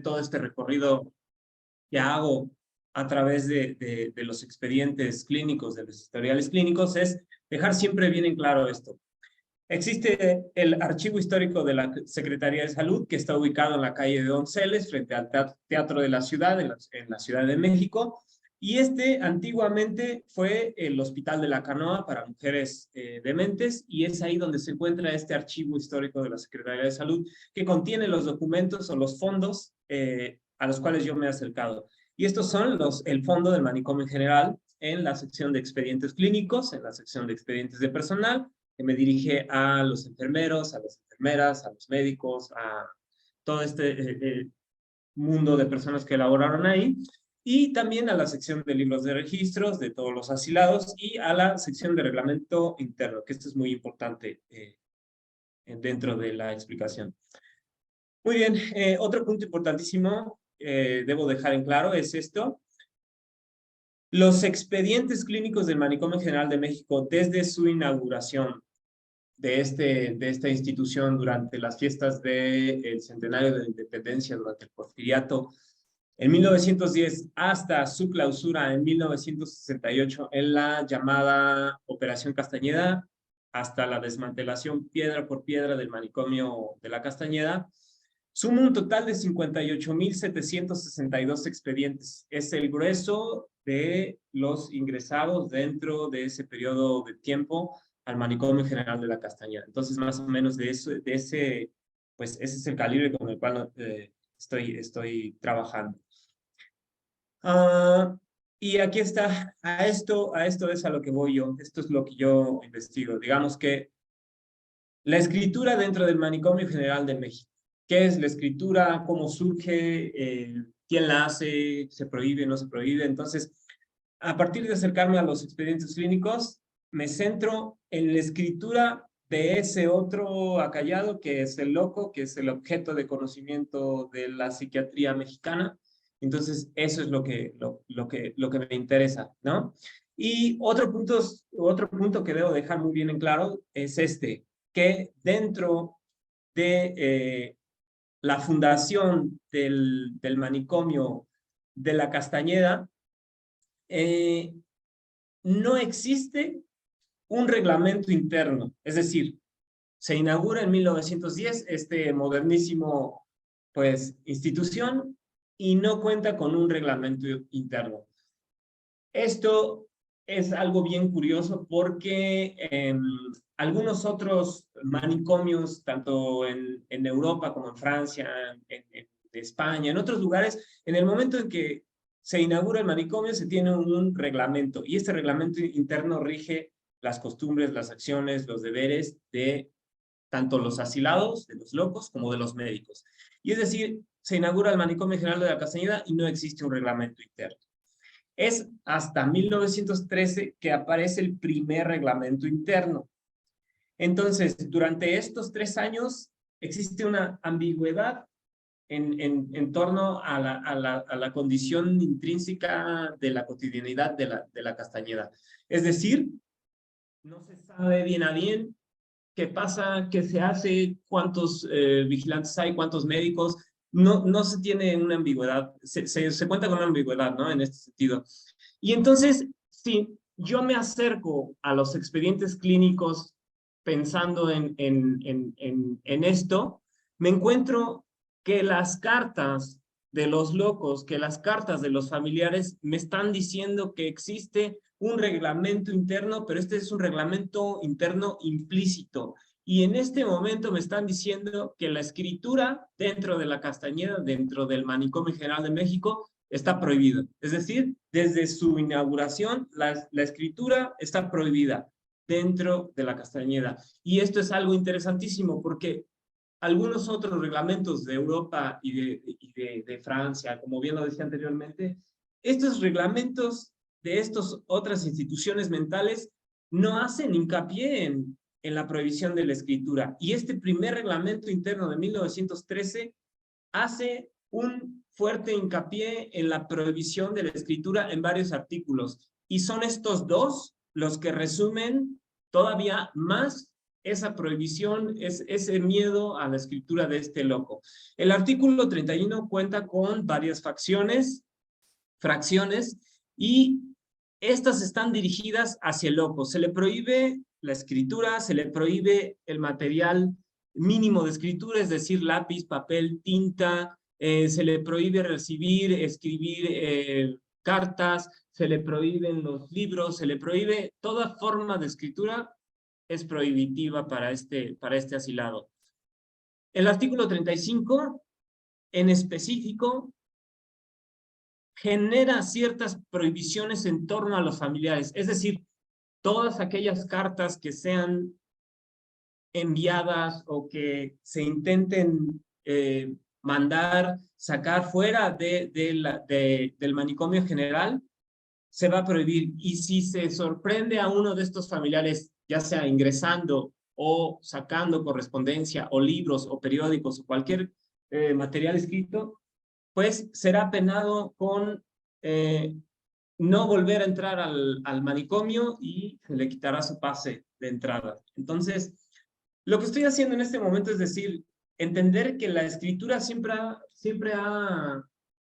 todo este recorrido que hago a través de los expedientes clínicos, de los historiales clínicos, es dejar siempre bien en claro esto. Existe el archivo histórico de la Secretaría de Salud, que está ubicado en la calle de Donceles, frente al Teatro de la Ciudad, en la Ciudad de México. Y antiguamente fue el Hospital de la Canoa para mujeres dementes, y es ahí donde se encuentra este archivo histórico de la Secretaría de Salud, que contiene los documentos o los fondos a los cuales yo me he acercado. Y estos son el fondo del manicomio en general, en la sección de expedientes clínicos, en la sección de expedientes de personal, que me dirige a los enfermeros, a las enfermeras, a los médicos, a todo este mundo de personas que elaboraron ahí, y también a la sección de libros de registros de todos los asilados y a la sección de reglamento interno, que esto es muy importante dentro de la explicación. Muy bien, otro punto importantísimo debo dejar en claro es esto. Los expedientes clínicos del Manicomio General de México desde su inauguración de esta institución durante las fiestas del centenario de la independencia, durante el porfiriato, en 1910 hasta su clausura en 1968 en la llamada Operación Castañeda, hasta la desmantelación piedra por piedra del manicomio de la Castañeda, suma un total de 58.762 expedientes. Es el grueso de los ingresados dentro de ese periodo de tiempo al manicomio general de la Castañeda. Entonces, más o menos ese es el calibre con el cual estoy trabajando. Y aquí está, a esto es a lo que voy yo, esto es lo que yo investigo. Digamos que la escritura dentro del Manicomio General de México. ¿Qué es la escritura? ¿Cómo surge? ¿Quién la hace? ¿Se prohíbe? ¿No se prohíbe? Entonces, a partir de acercarme a los expedientes clínicos, me centro en la escritura de ese otro acallado que es el loco, que es el objeto de conocimiento de la psiquiatría mexicana. Entonces, eso es lo que me interesa, ¿no? Y otro punto que debo dejar muy bien en claro es que dentro de la fundación del manicomio de la Castañeda, no existe un reglamento interno, es decir, se inaugura en 1910 este modernísimo, institución, y no cuenta con un reglamento interno. Esto es algo bien curioso porque algunos otros manicomios, tanto en Europa como en Francia, en España, en otros lugares, en el momento en que se inaugura el manicomio se tiene un reglamento, y este reglamento interno rige las costumbres, las acciones, los deberes de tanto los asilados, de los locos, como de los médicos. Y es decir, se inaugura el Manicomio General de la Castañeda y no existe un reglamento interno. Es hasta 1913 que aparece el primer reglamento interno. Entonces, durante estos 3 años existe una ambigüedad en torno a la condición intrínseca de la cotidianidad de la Castañeda. Es decir, no se sabe bien a bien qué pasa, qué se hace, cuántos vigilantes hay, cuántos médicos. No se tiene una ambigüedad, se cuenta con una ambigüedad, ¿no? En este sentido. Y entonces, si yo me acerco a los expedientes clínicos pensando en esto, me encuentro que las cartas de los locos, que las cartas de los familiares me están diciendo que existe un reglamento interno, pero este es un reglamento interno implícito. Y en este momento me están diciendo que la escritura dentro de la Castañeda, dentro del Manicomio General de México, está prohibida. Es decir, desde su inauguración, la escritura está prohibida dentro de la Castañeda. Y esto es algo interesantísimo porque algunos otros reglamentos de Europa y de Francia, como bien lo decía anteriormente, estos reglamentos de estas otras instituciones mentales no hacen hincapié en la prohibición de la escritura. Y este primer reglamento interno de 1913 hace un fuerte hincapié en la prohibición de la escritura en varios artículos. Y son estos dos los que resumen todavía más esa prohibición, ese miedo a la escritura de este loco. El artículo 31 cuenta con varias fracciones, y estas están dirigidas hacia el loco. Se le prohíbe la escritura, se le prohíbe el material mínimo de escritura, es decir, lápiz, papel, tinta, se le prohíbe recibir, escribir cartas, se le prohíben los libros, se le prohíbe toda forma de escritura, es prohibitiva para este asilado. El artículo 35, en específico, genera ciertas prohibiciones en torno a los familiares, es decir, todas aquellas cartas que sean enviadas o que se intenten mandar, sacar fuera del manicomio general, se va a prohibir. Y si se sorprende a uno de estos familiares, ya sea ingresando o sacando correspondencia o libros o periódicos o cualquier material escrito, pues será penado con no volver a entrar al manicomio y se le quitará su pase de entrada. Entonces, lo que estoy haciendo en este momento es decir, entender que la escritura siempre ha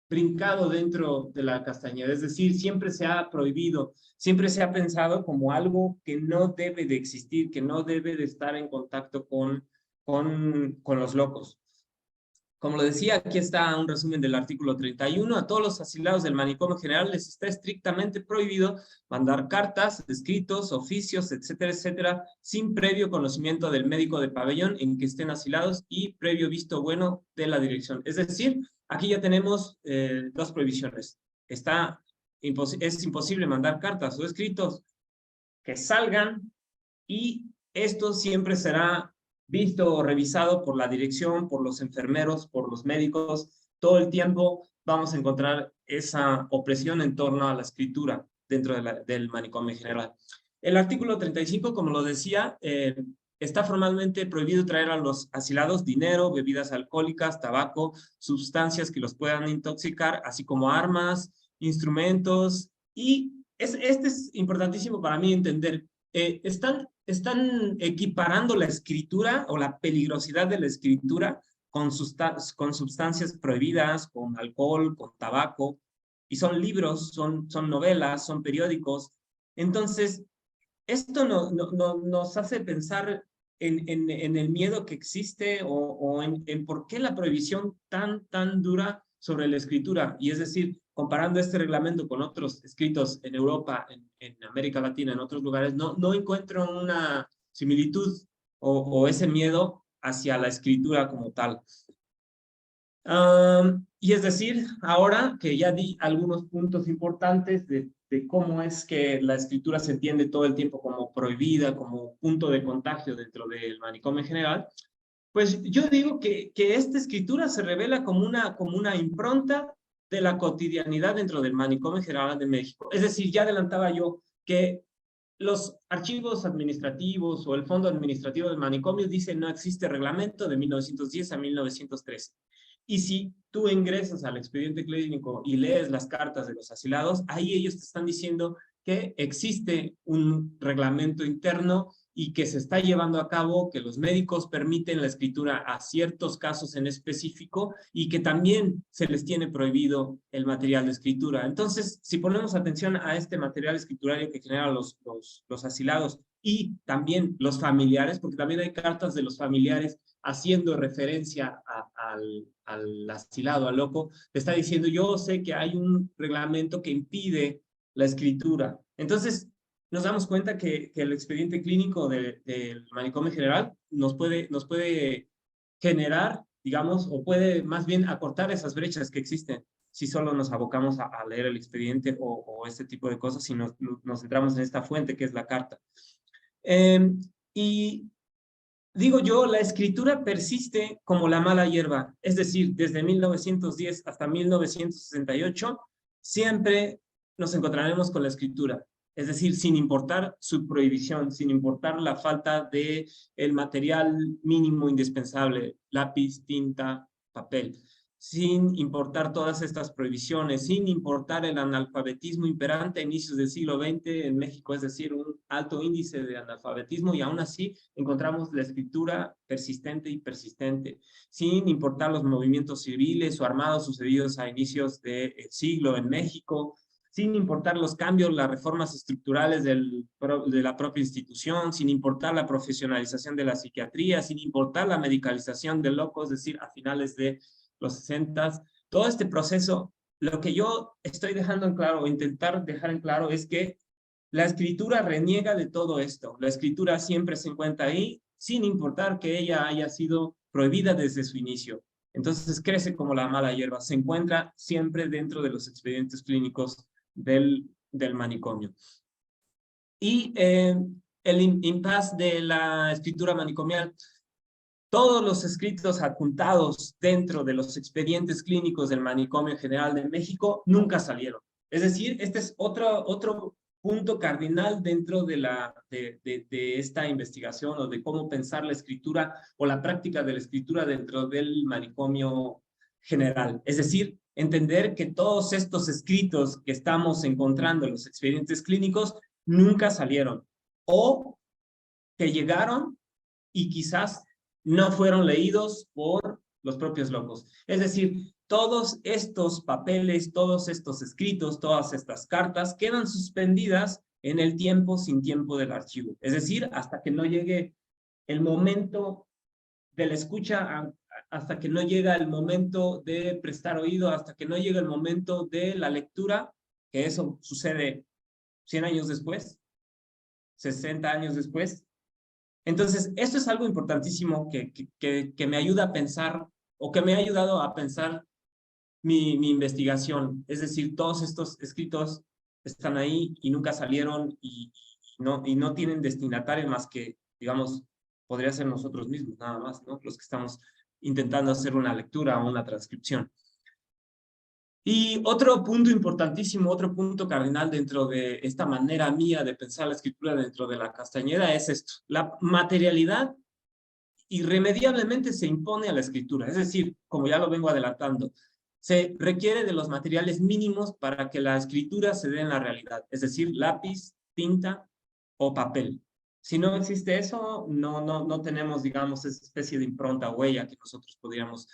brincado dentro de la Castañeda, es decir, siempre se ha prohibido, siempre se ha pensado como algo que no debe de existir, que no debe de estar en contacto con los locos. Como lo decía, aquí está un resumen del artículo 31. A todos los asilados del manicomio general les está estrictamente prohibido mandar cartas, escritos, oficios, etcétera, etcétera, sin previo conocimiento del médico de pabellón en que estén asilados y previo visto bueno de la dirección. Es decir, aquí ya tenemos dos prohibiciones. Es imposible mandar cartas o escritos que salgan, y esto siempre será visto o revisado por la dirección, por los enfermeros, por los médicos. Todo el tiempo vamos a encontrar esa opresión en torno a la escritura dentro del manicomio general. El artículo 35, como lo decía, está formalmente prohibido traer a los asilados dinero, bebidas alcohólicas, tabaco, sustancias que los puedan intoxicar, así como armas, instrumentos. Y este es importantísimo para mí entender. Están equiparando la escritura o la peligrosidad de la escritura con sustancias prohibidas, con alcohol, con tabaco, y son libros, son novelas, son periódicos. Entonces, esto nos hace pensar en el miedo que existe o en por qué la prohibición tan dura sobre la escritura. Y es decir, comparando este reglamento con otros escritos en Europa, en América Latina, en otros lugares, no encuentro una similitud o ese miedo hacia la escritura como tal. Y es decir, ahora que ya di algunos puntos importantes de cómo es que la escritura se entiende todo el tiempo como prohibida, como punto de contagio dentro del manicomio en general, pues yo digo que esta escritura se revela como una impronta de la cotidianidad dentro del manicomio general de México. Es decir, ya adelantaba yo que los archivos administrativos o el fondo administrativo del manicomio dicen no existe reglamento de 1910 a 1913. Y si tú ingresas al expediente clínico y lees las cartas de los asilados, ahí ellos te están diciendo que existe un reglamento interno y que se está llevando a cabo, que los médicos permiten la escritura a ciertos casos en específico y que también se les tiene prohibido el material de escritura. Entonces, si ponemos atención a este material escriturario que generan los asilados y también los familiares, porque también hay cartas de los familiares haciendo referencia al asilado, al loco, le está diciendo, yo sé que hay un reglamento que impide la escritura. Entonces, nos damos cuenta que el expediente clínico del manicomio general nos puede generar, digamos, o puede más bien acortar esas brechas que existen si solo nos abocamos a leer el expediente o este tipo de cosas, si nos centramos en esta fuente que es la carta. Y digo yo, la escritura persiste como la mala hierba, es decir, desde 1910 hasta 1968, siempre nos encontraremos con la escritura, es decir, sin importar su prohibición, sin importar la falta de el material mínimo indispensable, lápiz, tinta, papel. sin importar todas estas prohibiciones, sin importar el analfabetismo imperante a inicios del siglo XX en México, es decir, un alto índice de analfabetismo, y aún así encontramos la escritura persistente y persistente, sin importar los movimientos civiles o armados sucedidos a inicios del siglo en México, sin importar los cambios, las reformas estructurales de la propia institución, sin importar la profesionalización de la psiquiatría, sin importar la medicalización del loco, es decir, a finales de los 60, todo este proceso, lo que yo estoy dejando en claro, o intentar dejar en claro, es que la escritura reniega de todo esto. La escritura siempre se encuentra ahí, sin importar que ella haya sido prohibida desde su inicio. Entonces crece como la mala hierba, se encuentra siempre dentro de los expedientes clínicos del manicomio. Y el impasse de la escritura manicomial, todos los escritos adjuntados dentro de los expedientes clínicos del Manicomio General de México nunca salieron. Es decir, este es otro punto cardinal dentro de esta investigación, o de cómo pensar la escritura o la práctica de la escritura dentro del Manicomio General. Es decir, entender que todos estos escritos que estamos encontrando en los expedientes clínicos nunca salieron, o que llegaron y quizás no fueron leídos por los propios locos. Es decir, todos estos papeles, todos estos escritos, todas estas cartas quedan suspendidas en el tiempo sin tiempo del archivo. Es decir, hasta que no llegue el momento de la escucha, hasta que no llega el momento de prestar oído, hasta que no llega el momento de la lectura, que eso sucede 100 años después, 60 años después. Entonces, esto es algo importantísimo que me ayuda a pensar, o que me ha ayudado a pensar mi investigación. Es decir, todos estos escritos están ahí y nunca salieron, y no tienen destinatario más que, digamos, podría ser nosotros mismos, nada más, ¿no? Los que estamos intentando hacer una lectura o una transcripción. Y otro punto importantísimo, otro punto cardinal dentro de esta manera mía de pensar la escritura dentro de la Castañeda es esto: la materialidad irremediablemente se impone a la escritura. Es decir, como ya lo vengo adelantando, se requiere de los materiales mínimos para que la escritura se dé en la realidad, es decir, lápiz, tinta o papel. Si no existe eso, no tenemos, digamos, esa especie de impronta o huella que nosotros podríamos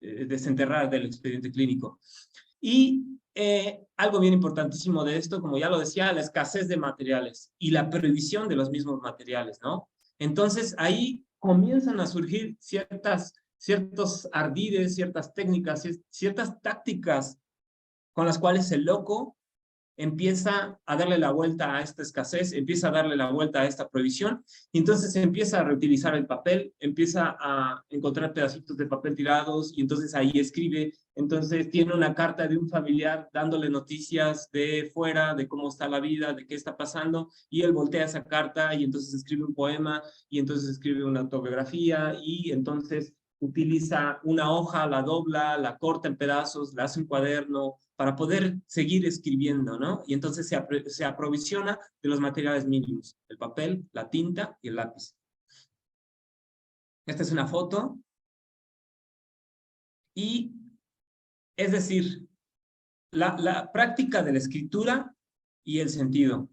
desenterrar del expediente clínico. Y algo bien importantísimo de esto, como ya lo decía, la escasez de materiales y la prohibición de los mismos materiales, ¿no? Entonces ahí comienzan a surgir ciertos ardides, ciertas técnicas, ciertas tácticas con las cuales el loco empieza a darle la vuelta a esta escasez, empieza a darle la vuelta a esta prohibición, y entonces empieza a reutilizar el papel, empieza a encontrar pedacitos de papel tirados, y entonces ahí escribe. Entonces tiene una carta de un familiar dándole noticias de fuera, de cómo está la vida, de qué está pasando, y él voltea esa carta y entonces escribe un poema, y entonces escribe una autobiografía, y entonces utiliza una hoja, la dobla, la corta en pedazos, la hace un cuaderno para poder seguir escribiendo, ¿no? Y entonces se aprovisiona de los materiales mínimos: el papel, la tinta y el lápiz. Esta es una foto. Y, es decir, la práctica de la escritura y el sentido.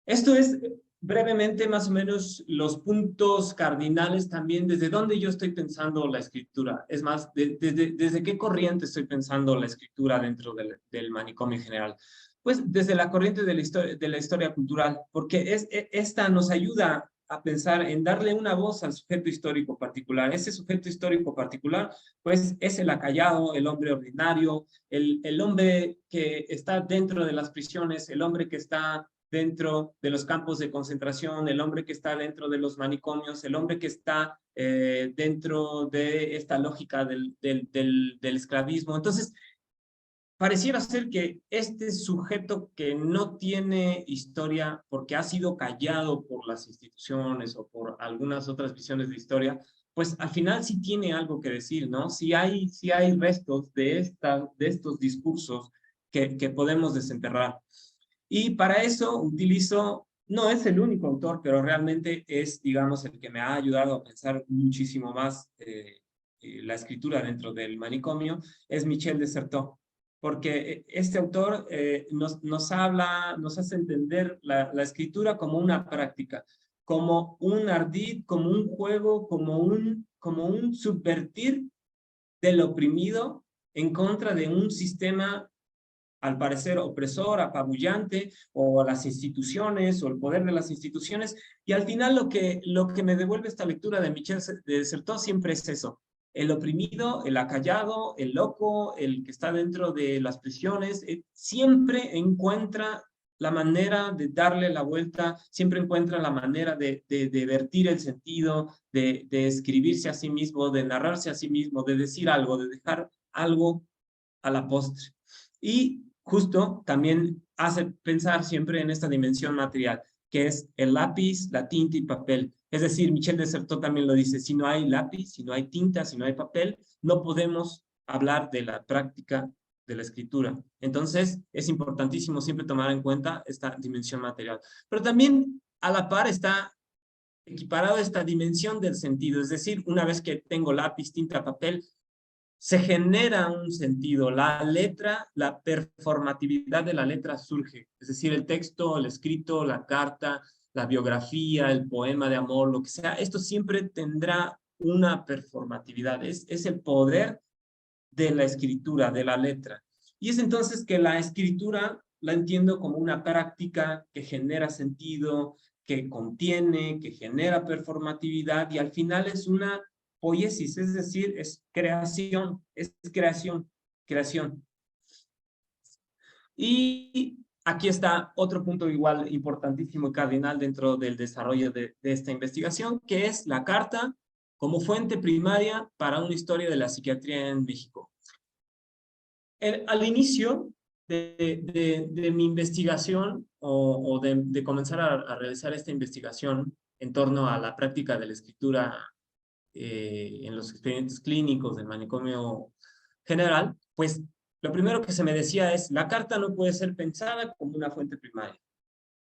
Esto es brevemente más o menos los puntos cardinales también desde donde yo estoy pensando la escritura. Es más, desde qué corriente estoy pensando la escritura dentro del manicomio en general. Pues desde la corriente de la historia cultural, porque esta nos ayuda a pensar en darle una voz al sujeto histórico particular. Ese sujeto histórico particular, pues es el acallado, el hombre ordinario, el hombre que está dentro de las prisiones, el hombre que está dentro de los campos de concentración, el hombre que está dentro de los manicomios, el hombre que está dentro de esta lógica del esclavismo. Entonces, pareciera ser que este sujeto que no tiene historia porque ha sido callado por las instituciones o por algunas otras visiones de historia, pues al final sí tiene algo que decir, ¿no? Sí hay restos de estos discursos que podemos desenterrar. Y para eso utilizo, no es el único autor, pero realmente es, digamos, el que me ha ayudado a pensar muchísimo más la escritura dentro del manicomio, es Michel de Certeau, porque este autor nos habla, nos hace entender la escritura como una práctica, como un ardid, como un juego, como un subvertir del oprimido en contra de un sistema al parecer opresor, apabullante, o a las instituciones, o el poder de las instituciones, y al final lo que me devuelve esta lectura de Michel de Certeau siempre es eso: el oprimido, el acallado, el loco, el que está dentro de las prisiones, siempre encuentra la manera de darle la vuelta, siempre encuentra la manera de vertir el sentido, de escribirse a sí mismo, de narrarse a sí mismo, de decir algo, de dejar algo a la postre. Y justo también hace pensar siempre en esta dimensión material, que es el lápiz, la tinta y papel. Es decir, Michel de Certeau también lo dice: si no hay lápiz, si no hay tinta, si no hay papel, no podemos hablar de la práctica de la escritura. Entonces, es importantísimo siempre tomar en cuenta esta dimensión material. Pero también a la par está equiparado esta dimensión del sentido, es decir, una vez que tengo lápiz, tinta, papel, se genera un sentido. La letra, la performatividad de la letra surge. Es decir, el texto, el escrito, la carta, la biografía, el poema de amor, lo que sea, esto siempre tendrá una performatividad. Es el poder de la escritura, de la letra. Y es entonces que la escritura la entiendo como una práctica que genera sentido, que contiene, que genera performatividad, y al final es una poiesis, es decir, es creación, creación. Y aquí está otro punto igual importantísimo y cardinal dentro del desarrollo de esta investigación, que es la carta como fuente primaria para una historia de la psiquiatría en México. Al inicio de mi investigación, o de comenzar a realizar esta investigación en torno a la práctica de la escritura en los expedientes clínicos del manicomio general, pues lo primero que se me decía es: la carta no puede ser pensada como una fuente primaria.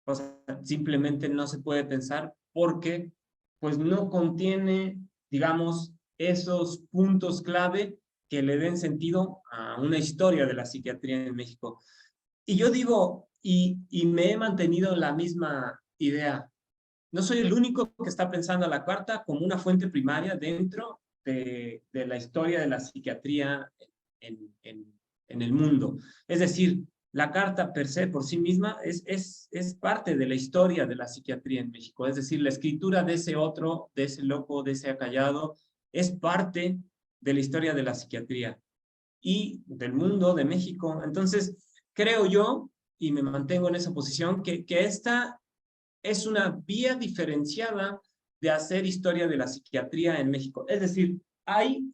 O sea, simplemente no se puede pensar porque pues no contiene, digamos, esos puntos clave que le den sentido a una historia de la psiquiatría en México. Y yo digo, y me he mantenido en la misma idea, no soy el único que está pensando a la carta como una fuente primaria dentro de la historia de la psiquiatría en el mundo. Es decir, la carta per se, por sí misma, es parte de la historia de la psiquiatría en México. Es decir, la escritura de ese otro, de ese loco, de ese acallado, es parte de la historia de la psiquiatría y del mundo, de México. Entonces, creo yo, y me mantengo en esa posición, que esta es una vía diferenciada de hacer historia de la psiquiatría en México. Es decir, hay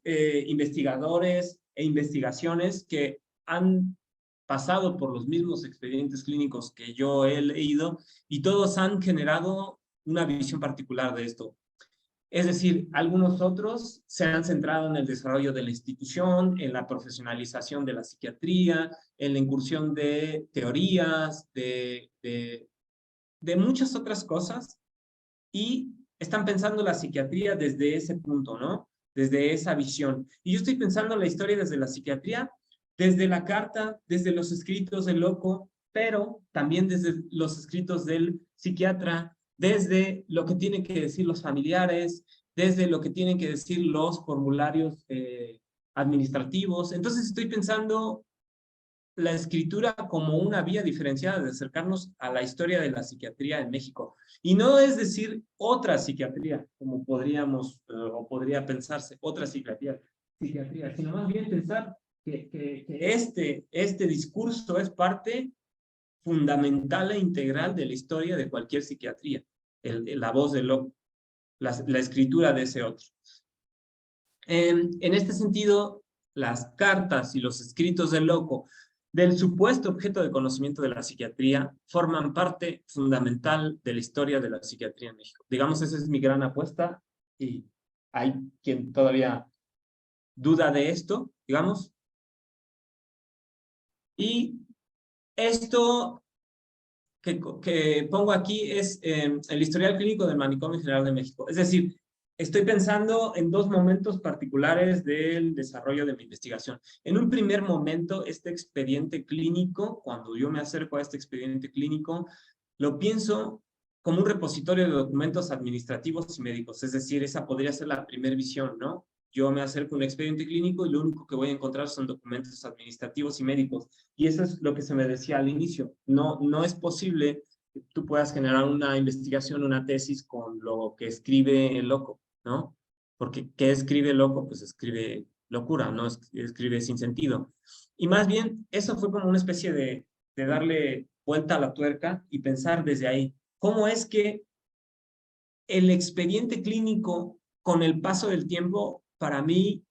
investigadores e investigaciones que han pasado por los mismos expedientes clínicos que yo he leído, y todos han generado una visión particular de esto. Es decir, algunos otros se han centrado en el desarrollo de la institución, en la profesionalización de la psiquiatría, en la incursión de teorías, de muchas otras cosas, y están pensando la psiquiatría desde ese punto, ¿no? Desde esa visión. Y yo estoy pensando la historia desde la psiquiatría, desde la carta, desde los escritos del loco, pero también desde los escritos del psiquiatra, desde lo que tienen que decir los familiares, desde lo que tienen que decir los formularios administrativos. Entonces estoy pensando la escritura como una vía diferenciada de acercarnos a la historia de la psiquiatría en México. Y no es decir otra psiquiatría, como podríamos o podría pensarse, otra psiquiatría, sino más bien pensar que este discurso es parte fundamental e integral de la historia de cualquier psiquiatría, la voz del loco, la escritura de ese otro. En este sentido, las cartas y los escritos del loco, del supuesto objeto de conocimiento de la psiquiatría, forman parte fundamental de la historia de la psiquiatría en México. Digamos, esa es mi gran apuesta, y hay quien todavía duda de esto, digamos. Y esto que pongo aquí es el historial clínico del Manicomio General de México. Es decir, estoy pensando en dos momentos particulares del desarrollo de mi investigación. En un primer momento, este expediente clínico, cuando yo me acerco a este expediente clínico, lo pienso como un repositorio de documentos administrativos y médicos, es decir, esa podría ser la primera visión, ¿no? Yo me acerco a un expediente clínico y lo único que voy a encontrar son documentos administrativos y médicos. Y eso es lo que se me decía al inicio. No es posible que tú puedas generar una investigación, una tesis con lo que escribe el loco, ¿no? Porque ¿qué escribe el loco? Pues escribe locura, ¿no? Escribe sin sentido. Y más bien, eso fue como una especie de darle vuelta a la tuerca y pensar desde ahí, ¿cómo es que el expediente clínico, con el paso del tiempo, para mí,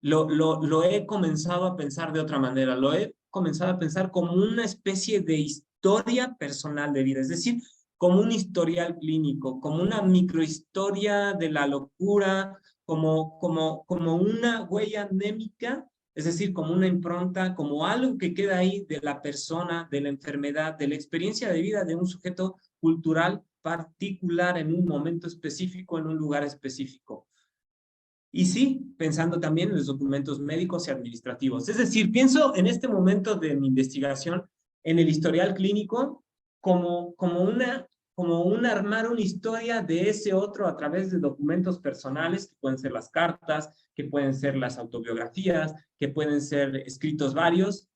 lo he comenzado a pensar de otra manera, lo he comenzado a pensar como una especie de historia personal de vida, es decir, como un historial clínico, como una microhistoria de la locura, como una huella anémica, es decir, como una impronta, como algo que queda ahí de la persona, de la enfermedad, de la experiencia de vida de un sujeto cultural particular en un momento específico, en un lugar específico. Y sí, pensando también en los documentos médicos y administrativos. Es decir, pienso en este momento de mi investigación en el historial clínico como un armar una historia de ese otro a través de documentos personales, que pueden ser las cartas, que pueden ser las autobiografías, que pueden ser escritos varios,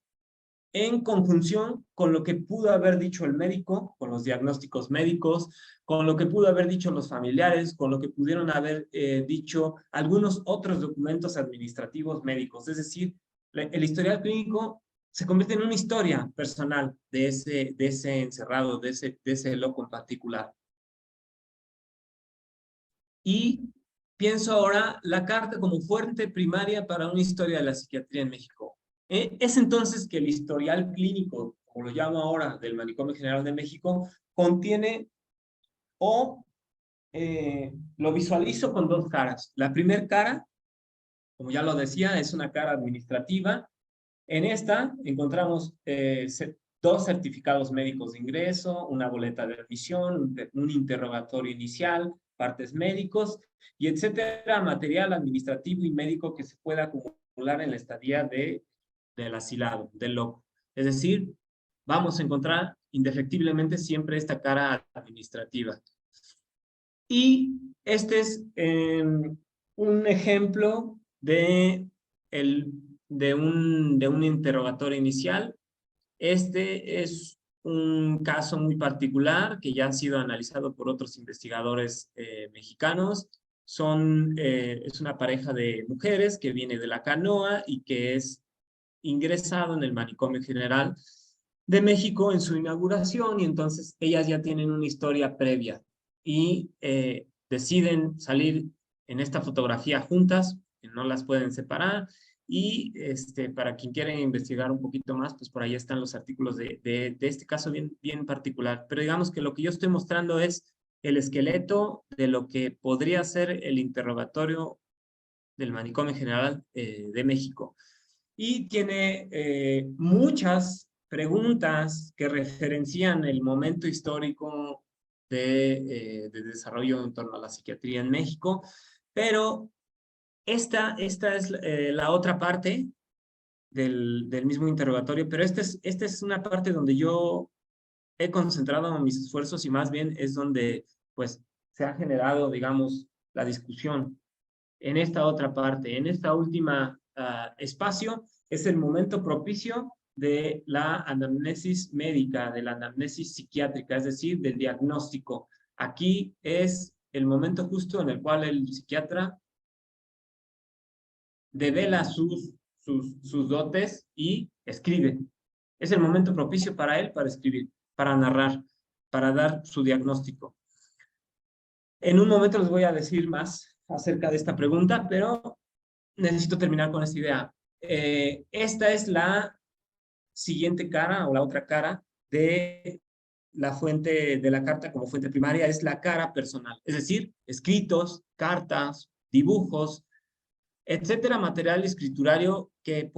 en conjunción con lo que pudo haber dicho el médico, con los diagnósticos médicos, con lo que pudo haber dicho los familiares, con lo que pudieron haber dicho algunos otros documentos administrativos médicos. Es decir, el historial clínico se convierte en una historia personal de ese encerrado, de ese loco en particular. Y pienso ahora la carta como fuente primaria para una historia de la psiquiatría en México. Es entonces que el historial clínico, como lo llamo ahora, del Manicomio General de México, contiene o lo visualizo con dos caras. La primera cara, como ya lo decía, es una cara administrativa. En esta encontramos dos certificados médicos de ingreso, una boleta de admisión, un interrogatorio inicial, partes médicos y etcétera, material administrativo y médico que se pueda acumular en la estadía del asilado, del loco. Es decir, vamos a encontrar indefectiblemente siempre esta cara administrativa. Y este es un ejemplo de un interrogatorio inicial. Este es un caso muy particular que ya ha sido analizado por otros investigadores mexicanos. Es una pareja de mujeres que viene de la Canoa y que es ingresado en el Manicomio General de México en su inauguración, y entonces ellas ya tienen una historia previa y deciden salir en esta fotografía juntas, que no las pueden separar. Y para quien quiera investigar un poquito más, pues por ahí están los artículos de este caso bien particular. Pero digamos que lo que yo estoy mostrando es el esqueleto de lo que podría ser el interrogatorio del Manicomio General de México. Y tiene muchas preguntas que referencian el momento histórico de desarrollo en torno a la psiquiatría en México, pero esta es la otra parte del mismo interrogatorio, pero esta es una parte donde yo he concentrado mis esfuerzos y más bien es donde pues se ha generado, digamos, la discusión. En esta otra parte, en esta última espacio, es el momento propicio de la anamnesis médica, de la anamnesis psiquiátrica, es decir, del diagnóstico. Aquí es el momento justo en el cual el psiquiatra devela sus dotes y escribe. Es el momento propicio para él para escribir, para narrar, para dar su diagnóstico. En un momento les voy a decir más acerca de esta pregunta, pero necesito terminar con esta idea. Esta es la siguiente cara o la otra cara de la fuente de la carta como fuente primaria, es la cara personal, es decir, escritos, cartas, dibujos, etcétera, material escriturario que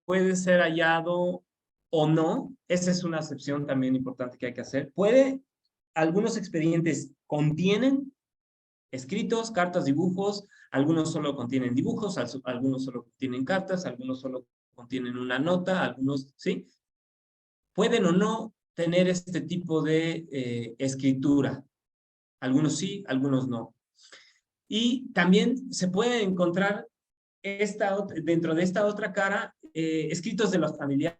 puede ser hallado o no. Esa es una acepción también importante que hay que hacer. Algunos expedientes contienen escritos, cartas, dibujos, algunos solo contienen dibujos, algunos solo contienen cartas, algunos solo contienen una nota, algunos, ¿sí? Pueden o no tener este tipo de escritura. Algunos sí, algunos no. Y también se puede encontrar dentro de esta otra cara escritos de los familiares,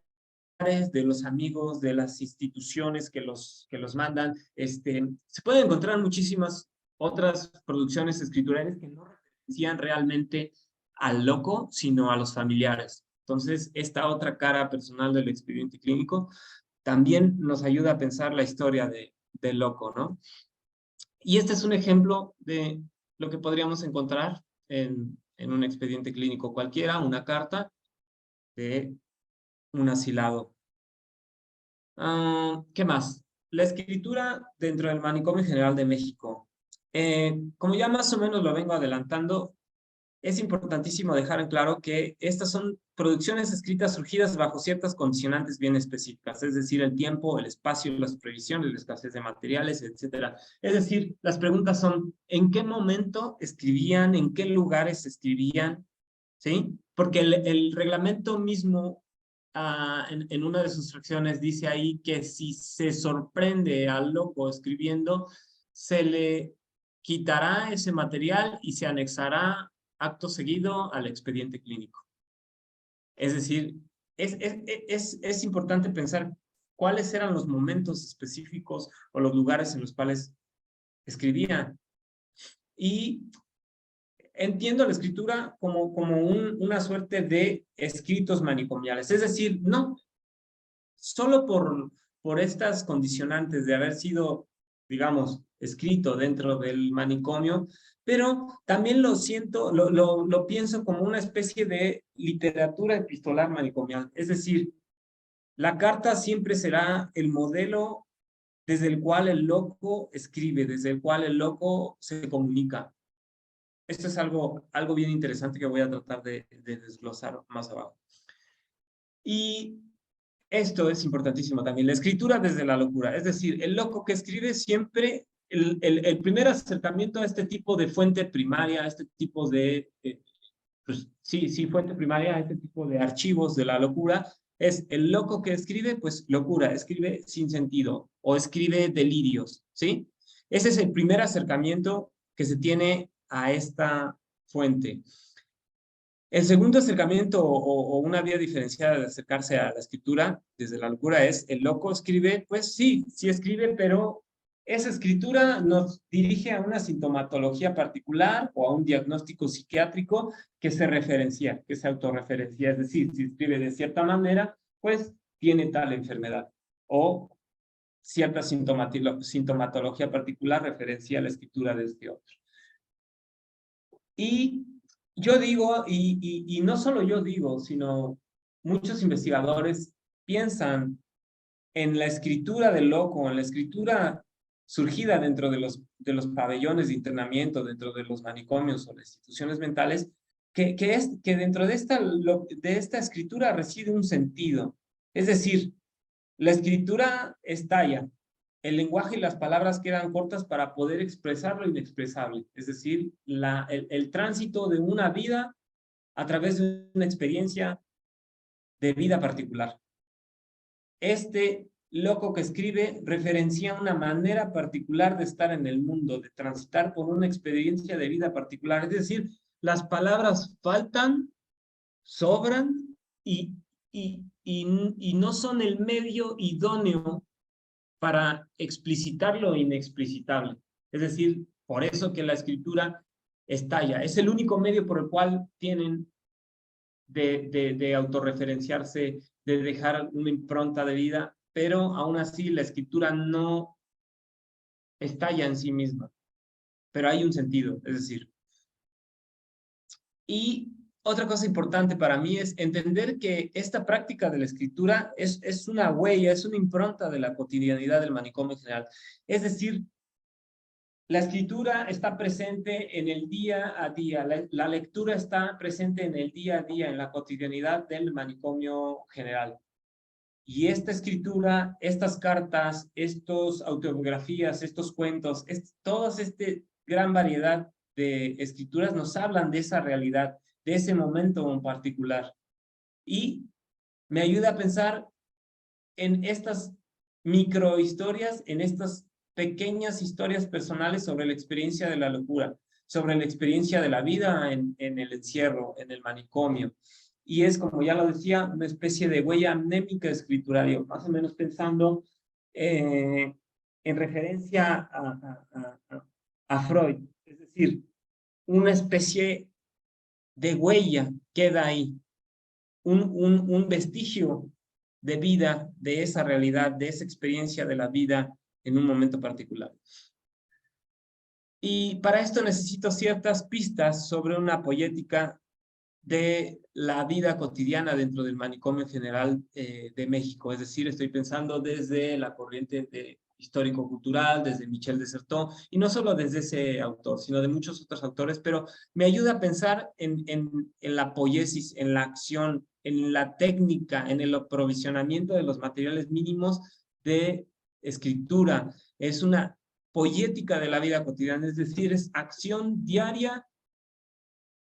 de los amigos, de las instituciones que los mandan. Se pueden encontrar muchísimas otras producciones escriturales que no referencian realmente al loco, sino a los familiares. Entonces, esta otra cara personal del expediente clínico también nos ayuda a pensar la historia del loco, ¿no? Y este es un ejemplo de lo que podríamos encontrar en un expediente clínico cualquiera, una carta de un asilado. ¿Qué más? La escritura dentro del Manicomio General de México. Como ya más o menos lo vengo adelantando, es importantísimo dejar en claro que estas son producciones escritas surgidas bajo ciertas condicionantes bien específicas, es decir, el tiempo, el espacio, las previsiones, la escasez de materiales, etcétera. Es decir, las preguntas son, ¿en qué momento escribían? ¿En qué lugares escribían? ¿Sí? Porque el reglamento mismo, en una de sus fracciones, dice ahí que si se sorprende al loco escribiendo, se le quitará ese material y se anexará acto seguido al expediente clínico. Es decir, es importante pensar cuáles eran los momentos específicos o los lugares en los cuales escribía. Y entiendo la escritura como una suerte de escritos manicomiales. Es decir, no solo por estas condicionantes de haber sido, digamos, escrito dentro del manicomio, pero también lo siento, lo pienso como una especie de literatura epistolar manicomial. Es decir, la carta siempre será el modelo desde el cual el loco escribe, desde el cual el loco se comunica. Esto es algo bien interesante que voy a tratar de desglosar más abajo. Y esto es importantísimo también, la escritura desde la locura. Es decir, el loco que escribe siempre, el primer acercamiento a este tipo de fuente primaria, a este tipo de, pues sí, fuente primaria, a este tipo de archivos de la locura, es el loco que escribe, pues locura, escribe sin sentido o escribe delirios, ¿sí? Ese es el primer acercamiento que se tiene a esta fuente. El segundo acercamiento o una vía diferenciada de acercarse a la escritura desde la locura es el loco escribe, pues sí escribe, pero esa escritura nos dirige a una sintomatología particular o a un diagnóstico psiquiátrico que se referencia, que se autorreferencia. Es decir, si escribe de cierta manera, pues tiene tal enfermedad o cierta sintomatología particular referencia a la escritura de este otro. Y yo digo, y no solo yo digo, sino muchos investigadores piensan en la escritura del loco, en la escritura surgida dentro de los pabellones de internamiento, dentro de los manicomios o las instituciones mentales, que dentro de esta escritura reside un sentido. Es decir, la escritura estalla, el lenguaje y las palabras quedan cortas para poder expresar lo inexpresable, es decir, el tránsito de una vida a través de una experiencia de vida particular. Este loco que escribe referencia una manera particular de estar en el mundo, de transitar por una experiencia de vida particular, es decir, las palabras faltan, sobran y no son el medio idóneo para explicitar lo inexplicitable. Es decir, por eso que la escritura estalla. Es el único medio por el cual tienen de autorreferenciarse, de dejar una impronta de vida, pero aún así la escritura no estalla en sí misma, pero hay un sentido, es decir. Y otra cosa importante para mí es entender que esta práctica de la escritura es una huella, es una impronta de la cotidianidad del manicomio en general. Es decir, la escritura está presente en el día a día, la lectura está presente en el día a día, en la cotidianidad del manicomio general. Y esta escritura, estas cartas, estas autobiografías, estos cuentos, todo gran variedad de escrituras nos hablan de esa realidad, de ese momento en particular. Y me ayuda a pensar en estas microhistorias, en estas pequeñas historias personales sobre la experiencia de la locura, sobre la experiencia de la vida en el encierro, en el manicomio. Y es, como ya lo decía, una especie de huella anémica escrituraria, más o menos pensando en referencia a Freud. Es decir, una especie de huella queda ahí, un vestigio de vida, de esa realidad, de esa experiencia de la vida en un momento particular. Y para esto necesito ciertas pistas sobre una poética de la vida cotidiana dentro del manicomio general de México. Es decir, estoy pensando desde la corriente de histórico-cultural, desde Michel de Certeau, y no solo desde ese autor, sino de muchos otros autores, pero me ayuda a pensar en la poiesis, en la acción, en la técnica, en el aprovisionamiento de los materiales mínimos de escritura. Es una poética de la vida cotidiana, es decir, es acción diaria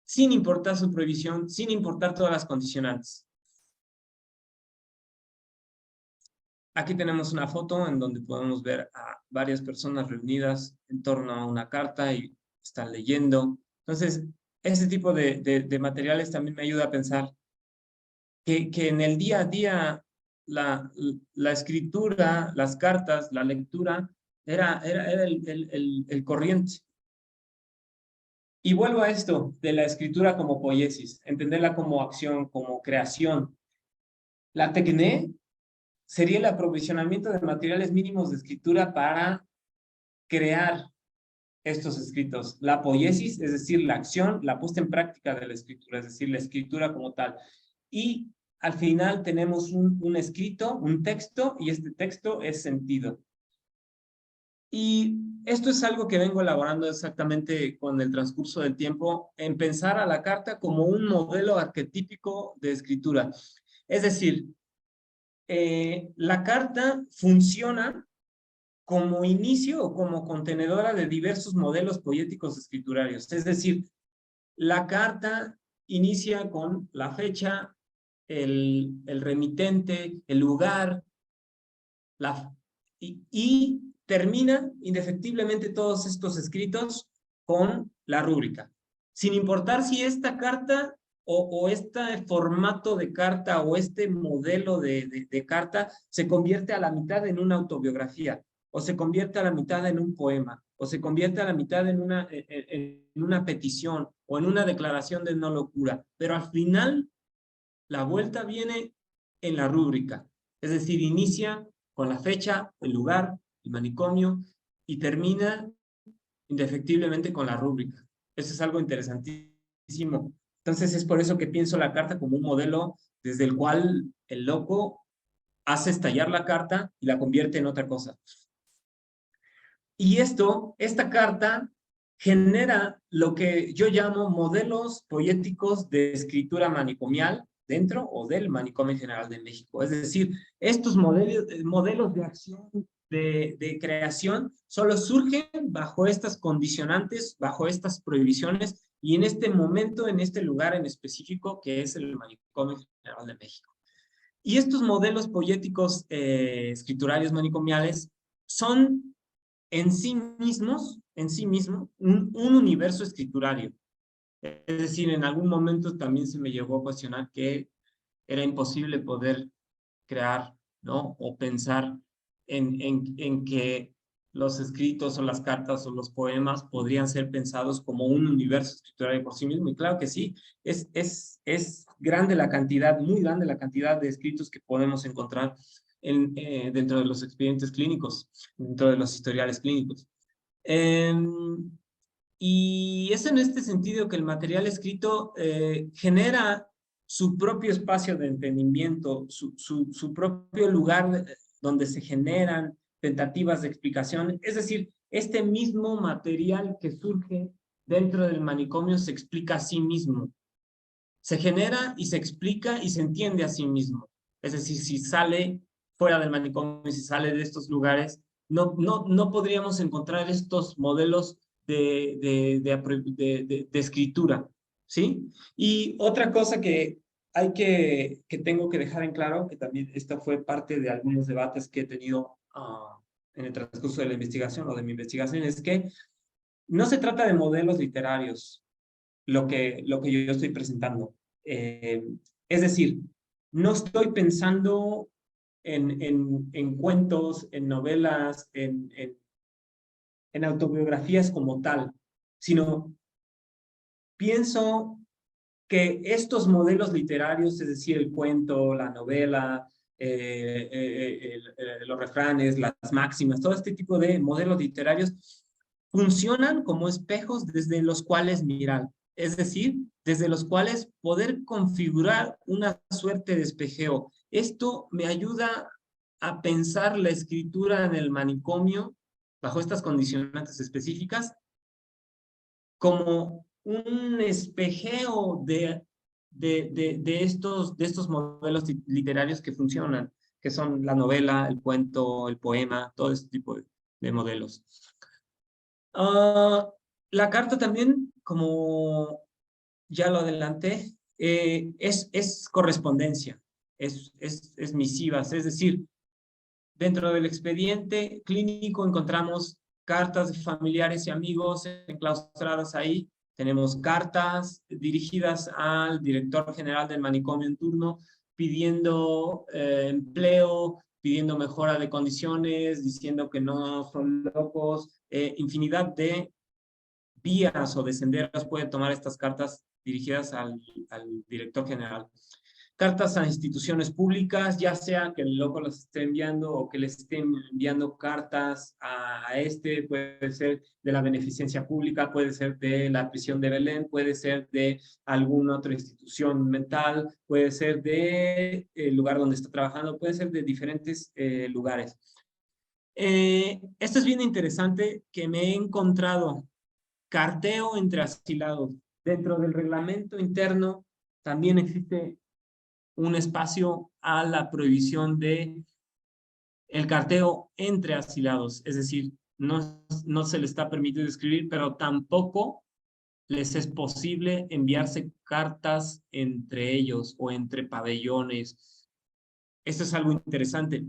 sin importar su prohibición, sin importar todas las condicionantes. Aquí tenemos una foto en donde podemos ver a varias personas reunidas en torno a una carta y están leyendo. Entonces, ese tipo de materiales también me ayuda a pensar que en el día a día la escritura, las cartas, la lectura, era el corriente. Y vuelvo a esto de la escritura como poiesis, entenderla como acción, como creación. La tecné sería el aprovisionamiento de materiales mínimos de escritura para crear estos escritos. La poiesis, es decir, la acción, la puesta en práctica de la escritura, es decir, la escritura como tal. Y al final tenemos un escrito, un texto, y este texto es sentido. Y esto es algo que vengo elaborando exactamente con el transcurso del tiempo, en pensar a la carta como un modelo arquetípico de escritura. Es decir, la carta funciona como inicio o como contenedora de diversos modelos poéticos escriturarios. Es decir, la carta inicia con la fecha, el remitente, el lugar, y termina indefectiblemente todos estos escritos con la rúbrica. Sin importar si esta carta o este formato de carta o este modelo de carta se convierte a la mitad en una autobiografía, o se convierte a la mitad en un poema, o se convierte a la mitad en una petición o en una declaración de no locura. Pero al final, la vuelta viene en la rúbrica. Es decir, inicia con la fecha, el lugar, el manicomio, y termina indefectiblemente con la rúbrica. Eso es algo interesantísimo. Entonces es por eso que pienso la carta como un modelo desde el cual el loco hace estallar la carta y la convierte en otra cosa. Y esta carta genera lo que yo llamo modelos poéticos de escritura manicomial dentro o del Manicomio General de México. Es decir, estos modelos de acción, de creación, solo surgen bajo estas condicionantes, bajo estas prohibiciones y en este momento, en este lugar en específico que es el Manicomio General de México. Y estos modelos poéticos escriturarios manicomiales son en sí mismo, un universo escriturario. Es decir, en algún momento también se me llegó a cuestionar que era imposible poder crear, ¿no? O pensar en que los escritos o las cartas o los poemas podrían ser pensados como un universo escriturario por sí mismo. Y claro que sí, es grande la cantidad, muy grande la cantidad de escritos que podemos encontrar dentro de los expedientes clínicos, dentro de los historiales clínicos. Y es en este sentido que el material escrito genera su propio espacio de entendimiento, su propio lugar donde se generan tentativas de explicación. Es decir, este mismo material que surge dentro del manicomio se explica a sí mismo. Se genera y se explica y se entiende a sí mismo. Es decir, si sale fuera del manicomio, si sale de estos lugares, no podríamos encontrar estos modelos de escritura, ¿sí? Y otra cosa que tengo que dejar en claro, que también esta fue parte de algunos debates que he tenido en el transcurso de la investigación o de mi investigación, es que no se trata de modelos literarios lo que yo estoy presentando. Eh, es decir, no estoy pensando en cuentos, en novelas, en autobiografías como tal, sino pienso que estos modelos literarios, es decir, el cuento, la novela, los refranes, las máximas, todo este tipo de modelos literarios funcionan como espejos desde los cuales mirar, es decir, desde los cuales poder configurar una suerte de espejeo. Esto me ayuda a pensar la escritura en el manicomio bajo estas condicionantes específicas como un espejeo de estos modelos literarios que funcionan, que son la novela, el cuento, el poema, todo este tipo de modelos. La carta también, como ya lo adelanté, es correspondencia, es misivas, es decir, dentro del expediente clínico encontramos cartas de familiares y amigos enclaustradas ahí. Tenemos cartas dirigidas al director general del manicomio en turno pidiendo empleo, pidiendo mejora de condiciones, diciendo que no son locos, infinidad de vías o de senderos puede tomar estas cartas dirigidas al director general. Cartas a instituciones públicas, ya sea que el loco las esté enviando o que les estén enviando cartas puede ser de la beneficencia pública, puede ser de la prisión de Belén, puede ser de alguna otra institución mental, puede ser de el lugar donde está trabajando, puede ser de diferentes lugares. Esto es bien interesante que me he encontrado carteo entre asilados. Dentro del reglamento interno también existe un espacio a la prohibición de el carteo entre asilados, es decir, no se les está permitido escribir, pero tampoco les es posible enviarse cartas entre ellos o entre pabellones. Esto es algo interesante.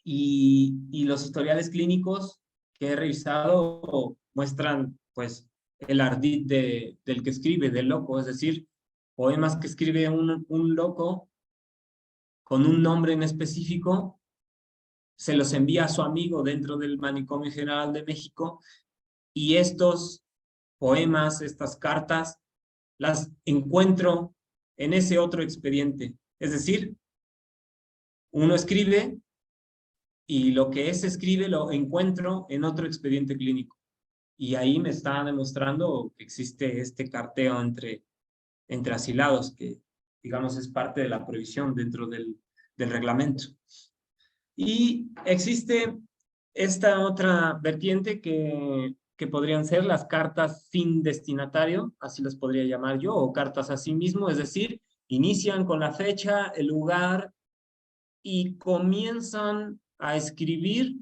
Y los historiales clínicos que he revisado muestran, pues, el ardid del que escribe, del loco, es decir, poemas que escribe un loco con un nombre en específico, se los envía a su amigo dentro del Manicomio General de México y estos poemas, estas cartas, las encuentro en ese otro expediente. Es decir, uno escribe y lo que ese escribe lo encuentro en otro expediente clínico. Y ahí me está demostrando que existe este carteo entre asilados, que digamos es parte de la prohibición dentro del reglamento. Y existe esta otra vertiente que podrían ser las cartas sin destinatario, así las podría llamar yo, o cartas a sí mismo, es decir, inician con la fecha, el lugar y comienzan a escribir,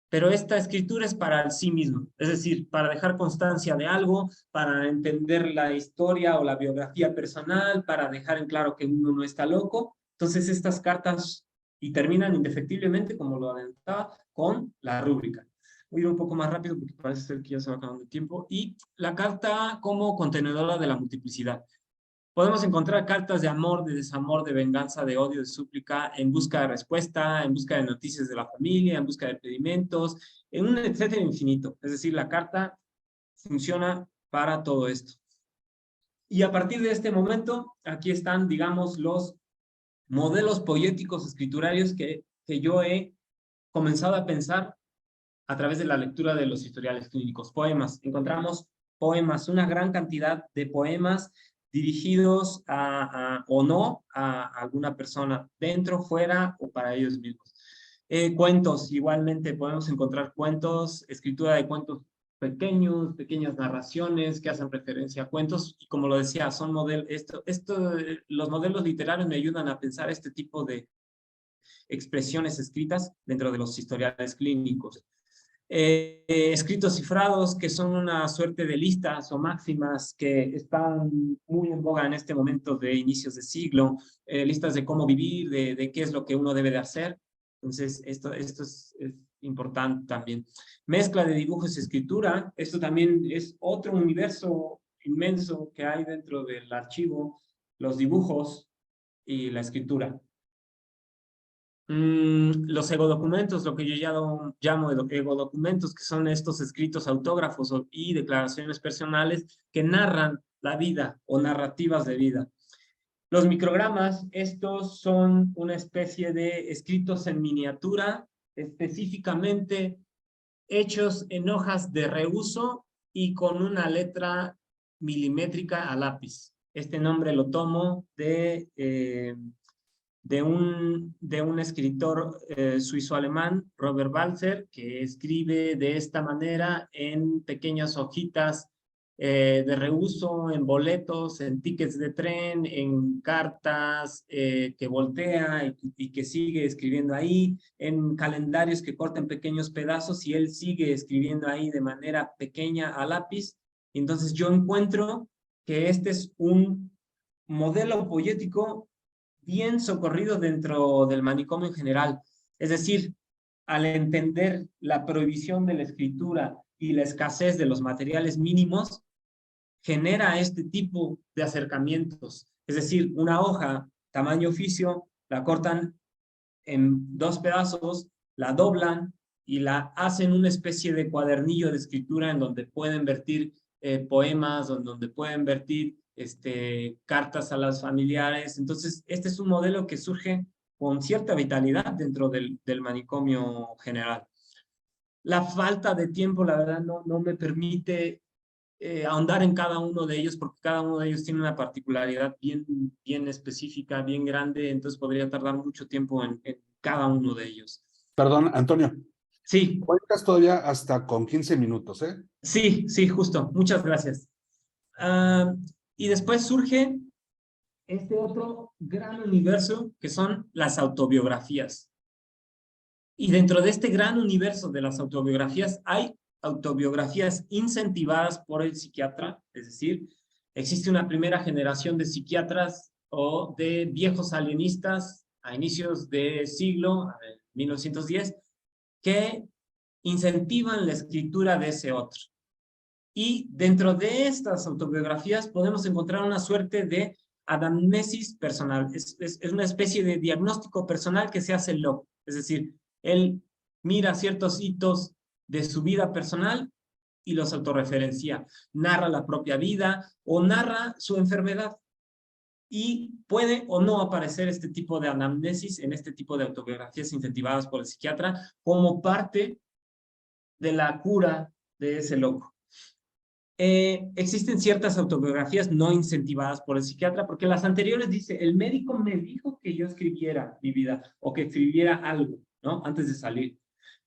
pero esta escritura es para el sí mismo, es decir, para dejar constancia de algo, para entender la historia o la biografía personal, para dejar en claro que uno no está loco. Entonces estas cartas y terminan indefectiblemente, como lo adelantaba, con la rúbrica. Voy a ir un poco más rápido porque parece ser que ya se va acabando el tiempo. Y la carta como contenedora de la multiplicidad. Podemos encontrar cartas de amor, de desamor, de venganza, de odio, de súplica, en busca de respuesta, en busca de noticias de la familia, en busca de pedimentos, en un etcétera infinito. Es decir, la carta funciona para todo esto. Y a partir de este momento, aquí están, digamos, los modelos poéticos escriturarios que yo he comenzado a pensar a través de la lectura de los historiales clínicos. Poemas. Encontramos poemas, una gran cantidad de poemas dirigidos o no a alguna persona, dentro, fuera o para ellos mismos. Cuentos, igualmente podemos encontrar cuentos, escritura de cuentos pequeños, pequeñas narraciones que hacen referencia a cuentos, y como lo decía, son los modelos literarios me ayudan a pensar este tipo de expresiones escritas dentro de los historiales clínicos. Escritos cifrados, que son una suerte de listas o máximas que están muy en boga en este momento de inicios de siglo, listas de cómo vivir, de qué es lo que uno debe de hacer. Entonces, esto es importante también. Mezcla de dibujos y escritura, esto también es otro universo inmenso que hay dentro del archivo, los dibujos y la escritura. Los egodocumentos, lo que yo ya llamo egodocumentos, que son estos escritos autógrafos y declaraciones personales que narran la vida o narrativas de vida. Los microgramas, estos son una especie de escritos en miniatura, específicamente hechos en hojas de reuso y con una letra milimétrica a lápiz. Este nombre lo tomo de un escritor suizo-alemán, Robert Walser, que escribe de esta manera en pequeñas hojitas de reuso, en boletos, en tickets de tren, en cartas que voltea y que sigue escribiendo ahí, en calendarios que cortan pequeños pedazos y él sigue escribiendo ahí de manera pequeña a lápiz. Entonces yo encuentro que este es un modelo poético bien socorrido dentro del manicomio en general. Es decir, al entender la prohibición de la escritura y la escasez de los materiales mínimos, genera este tipo de acercamientos. Es decir, una hoja tamaño oficio, la cortan en 2 pedazos, la doblan y la hacen una especie de cuadernillo de escritura en donde pueden vertir poemas, donde pueden vertir cartas a las familiares. Entonces, este es un modelo que surge con cierta vitalidad dentro del manicomio general. La falta de tiempo, la verdad, no me permite ahondar en cada uno de ellos, porque cada uno de ellos tiene una particularidad bien específica, bien grande, entonces podría tardar mucho tiempo en cada uno de ellos. Perdón, Antonio. Sí. Cuentas todavía hasta con 15 minutos, ¿eh? Sí, justo. Muchas gracias. Y después surge este otro gran universo que son las autobiografías. Y dentro de este gran universo de las autobiografías hay autobiografías incentivadas por el psiquiatra, es decir, existe una primera generación de psiquiatras o de viejos alienistas a inicios de siglo, 1910, que incentivan la escritura de ese otro. Y dentro de estas autobiografías podemos encontrar una suerte de anamnesis personal. Es una especie de diagnóstico personal que se hace el loco. Es decir, él mira ciertos hitos de su vida personal y los autorreferencia. Narra la propia vida o narra su enfermedad. Y puede o no aparecer este tipo de anamnesis en este tipo de autobiografías incentivadas por el psiquiatra como parte de la cura de ese loco. Existen ciertas autobiografías no incentivadas por el psiquiatra, porque las anteriores dice, el médico me dijo que yo escribiera mi vida o que escribiera algo, ¿no? Antes de salir.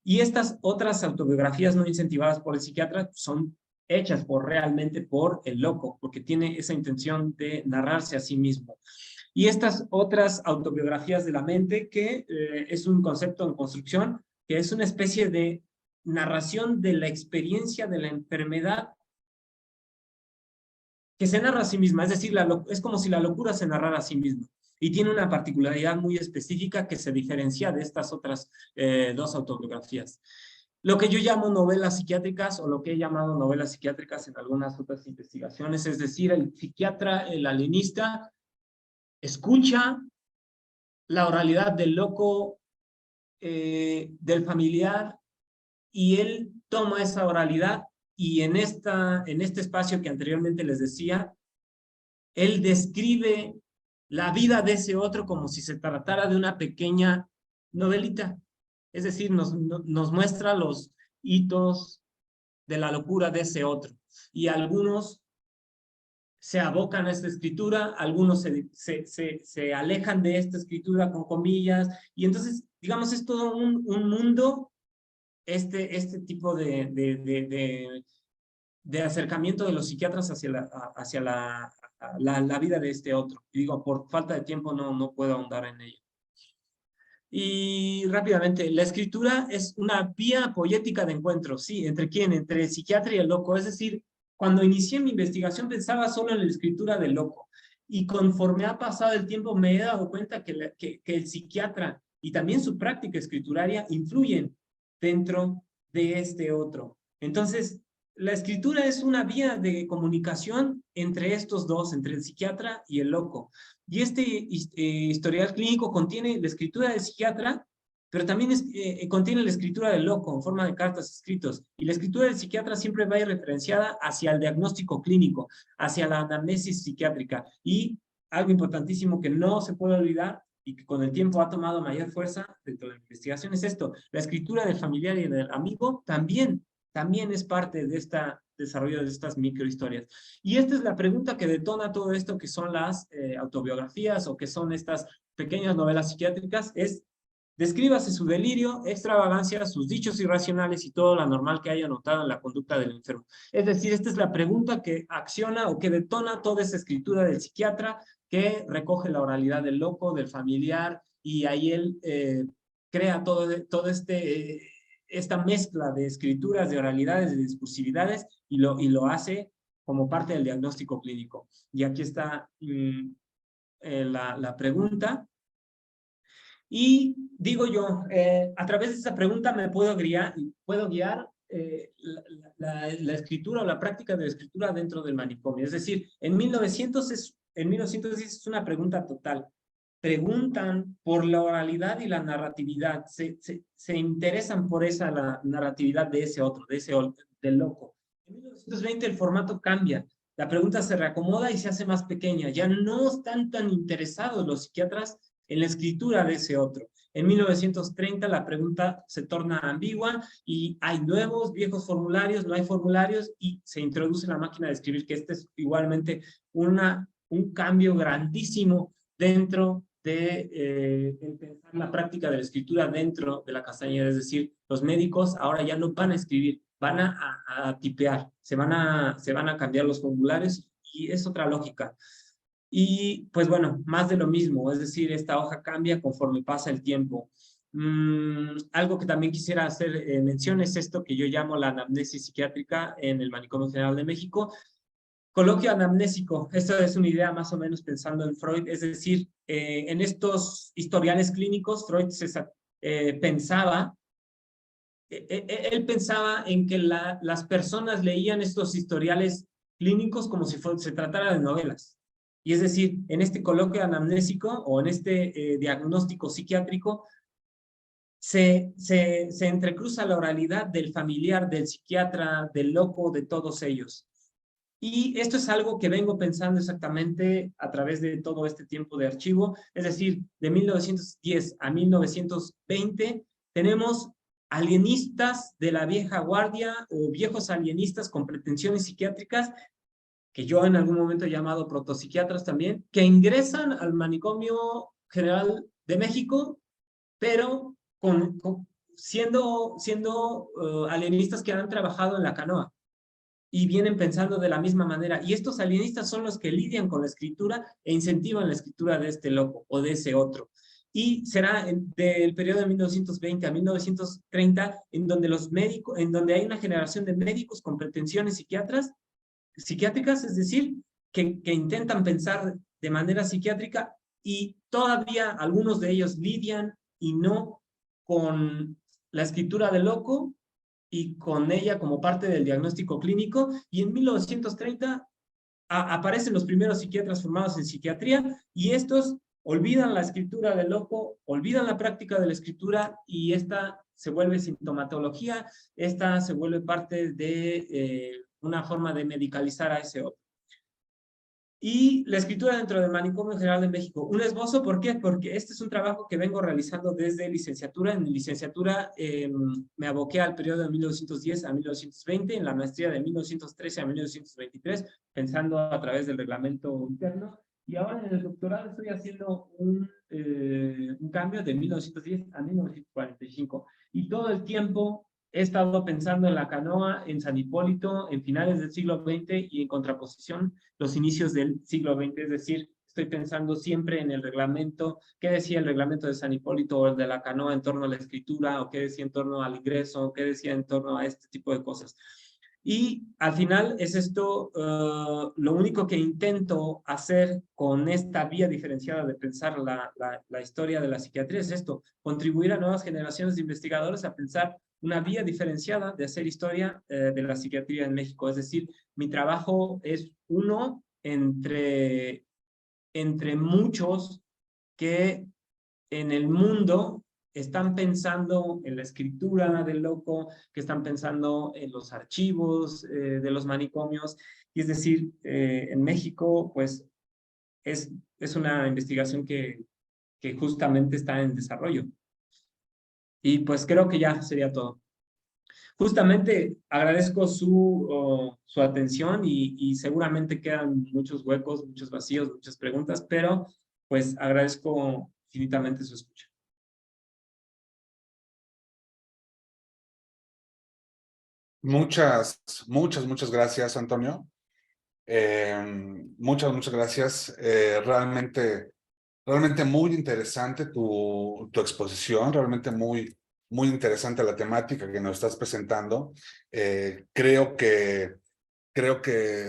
Y estas otras autobiografías no incentivadas por el psiquiatra son hechas realmente por el loco, porque tiene esa intención de narrarse a sí mismo. Y estas otras autobiografías de la mente, que es un concepto en construcción, que es una especie de narración de la experiencia de la enfermedad que se narra a sí misma, es decir, es como si la locura se narrara a sí misma. Y tiene una particularidad muy específica que se diferencia de estas otras 2 autobiografías. Lo que yo llamo novelas psiquiátricas, o lo que he llamado novelas psiquiátricas en algunas otras investigaciones, es decir, el psiquiatra, el alienista, escucha la oralidad del loco, del familiar, y él toma esa oralidad y en este espacio que anteriormente les decía, él describe la vida de ese otro como si se tratara de una pequeña novelita. Es decir, nos muestra los hitos de la locura de ese otro. Y algunos se abocan a esta escritura, algunos se alejan de esta escritura con comillas, y entonces, digamos, es todo un mundo, este tipo de acercamiento de los psiquiatras hacia la vida de este otro. Y digo, por falta de tiempo no puedo ahondar en ello. Y rápidamente, la escritura es una vía poética de encuentro, ¿sí? ¿Entre quién? Entre el psiquiatra y el loco. Es decir, cuando inicié mi investigación pensaba solo en la escritura del loco. Y conforme ha pasado el tiempo me he dado cuenta que el psiquiatra y también su práctica escrituraria influyen dentro de este otro. Entonces, la escritura es una vía de comunicación entre estos dos, entre el psiquiatra y el loco. Y este historial clínico contiene la escritura del psiquiatra, pero también contiene la escritura del loco en forma de cartas escritos. Y la escritura del psiquiatra siempre va a ir referenciada hacia el diagnóstico clínico, hacia la anamnesis psiquiátrica. Y algo importantísimo que no se puede olvidar y que con el tiempo ha tomado mayor fuerza dentro de la investigación es esto: la escritura del familiar y del amigo también es parte de este desarrollo de estas microhistorias. Y esta es la pregunta que detona todo esto que son las autobiografías o que son estas pequeñas novelas psiquiátricas, es: descríbase su delirio, extravagancia, sus dichos irracionales y todo lo anormal que haya notado en la conducta del enfermo. Es decir, esta es la pregunta que acciona o que detona toda esa escritura del psiquiatra, que recoge la oralidad del loco, del familiar, y ahí él crea todo esta mezcla de escrituras, de oralidades, de discursividades, y lo hace como parte del diagnóstico clínico. Y aquí está la pregunta. Y digo yo, a través de esta pregunta me puedo guiar la escritura o la práctica de la escritura dentro del manicomio. Es decir, en 1910 es una pregunta total. Preguntan por la oralidad y la narratividad, se interesan por esa la narratividad de ese otro, del loco. En 1920 el formato cambia, la pregunta se reacomoda y se hace más pequeña. Ya no están tan interesados los psiquiatras en la escritura de ese otro. En 1930 la pregunta se torna ambigua y hay nuevos, viejos formularios, no hay formularios, y se introduce la máquina de escribir, que este es igualmente un cambio grandísimo dentro de pensar la práctica de la escritura dentro de la Castañeda. Es decir, los médicos ahora ya no van a escribir, van a tipear, se van a cambiar los formularios, y es otra lógica. Y pues bueno, más de lo mismo, es decir, esta hoja cambia conforme pasa el tiempo. Algo que también quisiera hacer mención es esto que yo llamo la anamnesis psiquiátrica en el Manicomio General de México. Coloquio anamnésico, esto es una idea más o menos pensando en Freud, es decir, en estos historiales clínicos, Freud pensaba, él pensaba en que las personas leían estos historiales clínicos como si se tratara de novelas. Y es decir, en este coloquio anamnésico o en este diagnóstico psiquiátrico se entrecruza la oralidad del familiar, del psiquiatra, del loco, de todos ellos. Y esto es algo que vengo pensando exactamente a través de todo este tiempo de archivo, es decir, de 1910 a 1920 tenemos alienistas de la vieja guardia o viejos alienistas con pretensiones psiquiátricas, que yo en algún momento he llamado protopsiquiatras también, que ingresan al Manicomio General de México, pero siendo alienistas que han trabajado en la canoa y vienen pensando de la misma manera. Y estos alienistas son los que lidian con la escritura e incentivan la escritura de este loco o de ese otro. Y será del periodo de 1920 a 1930 en donde hay una generación de médicos con pretensiones psiquiátricas, es decir, que intentan pensar de manera psiquiátrica, y todavía algunos de ellos lidian y no con la escritura del loco y con ella como parte del diagnóstico clínico. Y en 1930 aparecen los primeros psiquiatras formados en psiquiatría, y estos olvidan la escritura del loco, olvidan la práctica de la escritura, y esta se vuelve sintomatología, esta se vuelve parte de una forma de medicalizar a ese otro. Y la escritura dentro del Manicomio General de México. Un esbozo, ¿por qué? Porque este es un trabajo que vengo realizando desde licenciatura. En mi licenciatura me aboqué al periodo de 1910 a 1920, en la maestría de 1913 a 1923, pensando a través del reglamento interno. Y ahora en el doctorado estoy haciendo un cambio de 1910 a 1945. Y todo el tiempo he estado pensando en la canoa, en San Hipólito, en finales del siglo XX y en contraposición los inicios del siglo XX, es decir, estoy pensando siempre en el reglamento, qué decía el reglamento de San Hipólito o el de la canoa en torno a la escritura, o qué decía en torno al ingreso, o qué decía en torno a este tipo de cosas. Y al final es esto, lo único que intento hacer con esta vía diferenciada de pensar la historia de la psiquiatría es esto, contribuir a nuevas generaciones de investigadores a pensar una vía diferenciada de hacer historia de la psiquiatría en México. Es decir, mi trabajo es uno entre muchos que en el mundo están pensando en la escritura del loco, que están pensando en los archivos de los manicomios. Y es decir, en México, pues es una investigación que justamente está en desarrollo. Y pues creo que ya sería todo. Justamente agradezco su atención y seguramente quedan muchos huecos, muchos vacíos, muchas preguntas, pero pues agradezco infinitamente su escucha. Muchas gracias, Antonio. Muchas gracias. Realmente muy interesante tu exposición, realmente muy interesante la temática que nos estás presentando. Creo que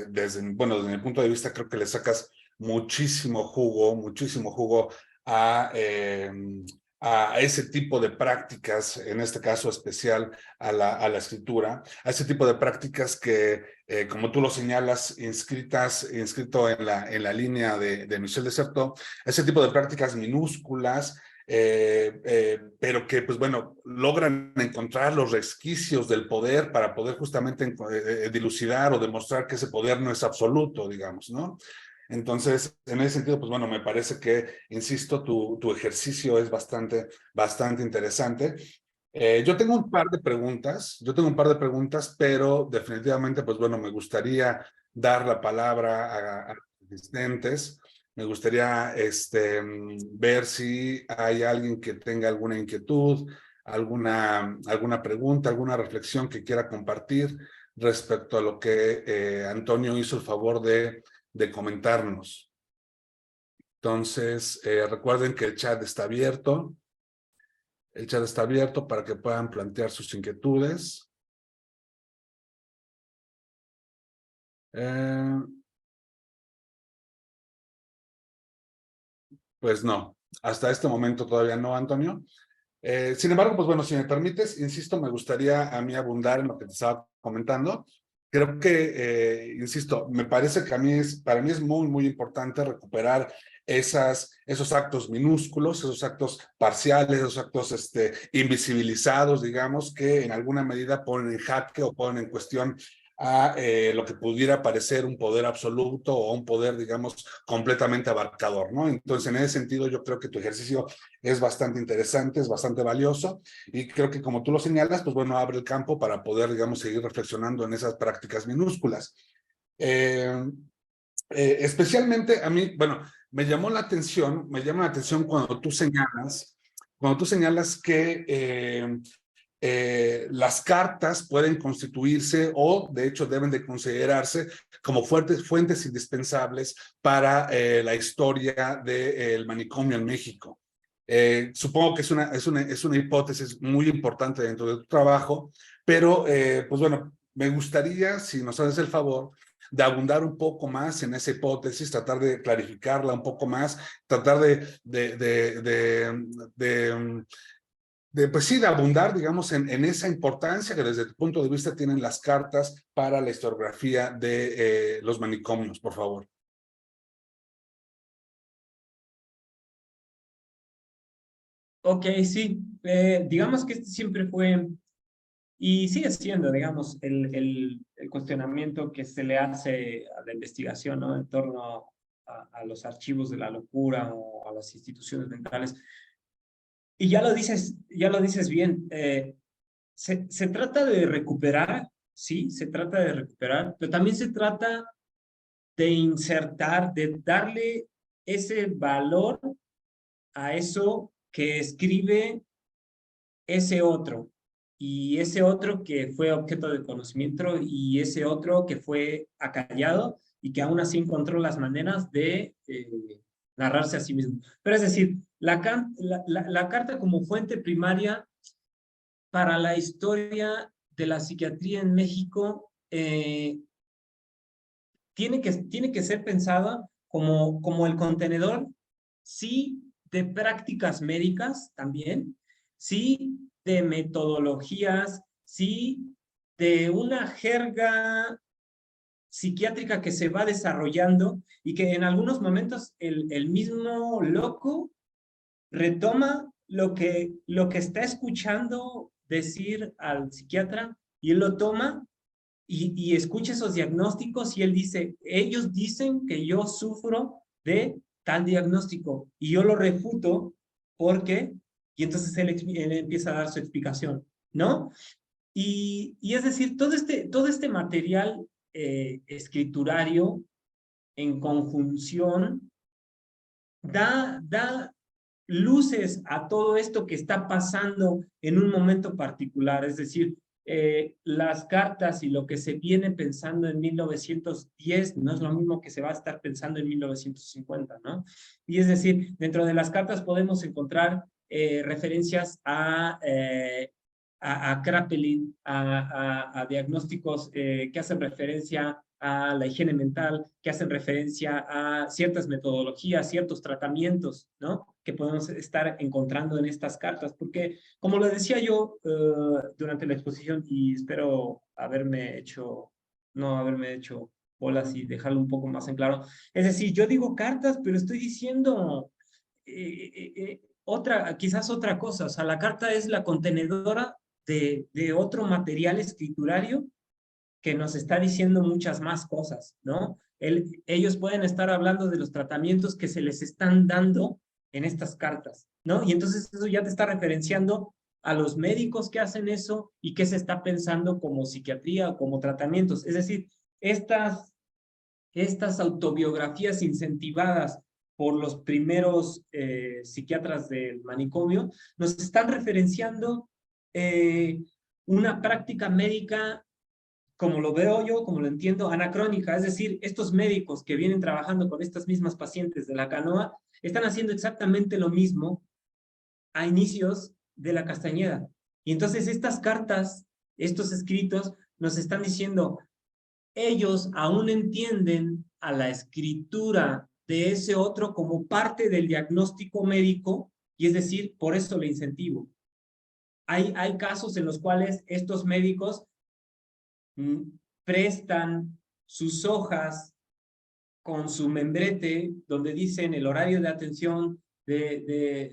desde mi punto de vista, creo que le sacas muchísimo jugo a, eh, a ese tipo de prácticas, en este caso especial a la escritura, a ese tipo de prácticas que, como tú lo señalas, inscrito en la línea de Michel de Certeau, ese tipo de prácticas minúsculas, pero que, pues bueno, logran encontrar los resquicios del poder para poder justamente dilucidar o demostrar que ese poder no es absoluto, digamos, ¿no? Entonces, en ese sentido, pues bueno, me parece que, insisto, tu ejercicio es bastante interesante. Yo tengo un par de preguntas, pero definitivamente, pues bueno, me gustaría dar la palabra a los asistentes. Me gustaría ver si hay alguien que tenga alguna inquietud, alguna pregunta, alguna reflexión que quiera compartir respecto a lo que Antonio hizo el favor de comentarnos. Entonces, recuerden que el chat está abierto. El chat está abierto para que puedan plantear sus inquietudes. Pues no, hasta este momento todavía no, Antonio. Sin embargo, pues bueno, si me permites, insisto, me gustaría a mí abundar en lo que te estaba comentando. Creo que, insisto, me parece que para mí es muy importante recuperar esos actos minúsculos, esos actos parciales, esos actos invisibilizados, digamos, que en alguna medida ponen en jaque o ponen en cuestión a lo que pudiera parecer un poder absoluto o un poder, digamos, completamente abarcador, ¿no? Entonces, en ese sentido, yo creo que tu ejercicio es bastante interesante, es bastante valioso y creo que como tú lo señalas, pues bueno, abre el campo para poder, digamos, seguir reflexionando en esas prácticas minúsculas. Especialmente a mí, bueno, me llama la atención cuando tú señalas que las cartas pueden constituirse o de hecho deben de considerarse como fuentes indispensables para la historia del manicomio en México. Supongo que es una hipótesis muy importante dentro de tu trabajo, pero pues bueno, me gustaría, si nos haces el favor, de abundar un poco más en esa hipótesis, tratar de clarificarla un poco más, tratar pues sí, de abundar, digamos, en esa importancia que desde tu punto de vista tienen las cartas para la historiografía de los manicomios, por favor. Ok, sí. Digamos que este siempre fue y sigue siendo, digamos, el cuestionamiento que se le hace a la investigación, ¿no? En torno a los archivos de la locura o a las instituciones mentales. Y ya lo dices bien. Se trata de recuperar, sí, se trata de recuperar, pero también se trata de insertar, de darle ese valor a eso que escribe ese otro, y ese otro que fue objeto de conocimiento, y ese otro que fue acallado y que aún así encontró las maneras narrarse a sí mismo. Pero es decir, la carta como fuente primaria para la historia de la psiquiatría en México tiene que ser pensada como el contenedor, sí, de prácticas médicas también, sí, de metodologías, sí, de una jerga psiquiátrica que se va desarrollando y que en algunos momentos el mismo loco retoma lo que está escuchando decir al psiquiatra y él lo toma y escucha esos diagnósticos y él dice, ellos dicen que yo sufro de tal diagnóstico y yo lo refuto porque, y entonces él empieza a dar su explicación, ¿no? Y es decir, todo este material escriturario en conjunción da luces a todo esto que está pasando en un momento particular, es decir, las cartas y lo que se viene pensando en 1910 no es lo mismo que se va a estar pensando en 1950, ¿no? Y es decir, dentro de las cartas podemos encontrar referencias a Kraepelin, a diagnósticos que hacen referencia a la higiene mental, que hacen referencia a ciertas metodologías, ciertos tratamientos, ¿no? Que podemos estar encontrando en estas cartas, porque como lo decía yo durante la exposición, y espero no haberme hecho bolas y dejarlo un poco más en claro, es decir, yo digo cartas, pero estoy diciendo quizás otra cosa, o sea, la carta es la contenedora de otro material escriturario que nos está diciendo muchas más cosas, ¿no? Ellos pueden estar hablando de los tratamientos que se les están dando en estas cartas, ¿no? Y entonces eso ya te está referenciando a los médicos que hacen eso y qué se está pensando como psiquiatría o como tratamientos. Es decir, estas autobiografías incentivadas por los primeros psiquiatras del manicomio nos están referenciando una práctica médica como lo veo yo, como lo entiendo, anacrónica, es decir, estos médicos que vienen trabajando con estas mismas pacientes de la canoa están haciendo exactamente lo mismo a inicios de la Castañeda. Y entonces estas cartas, estos escritos, nos están diciendo, ellos aún entienden a la escritura de ese otro como parte del diagnóstico médico, y es decir, por eso le incentivo. Hay casos en los cuales estos médicos prestan sus hojas con su membrete donde dicen el horario de atención de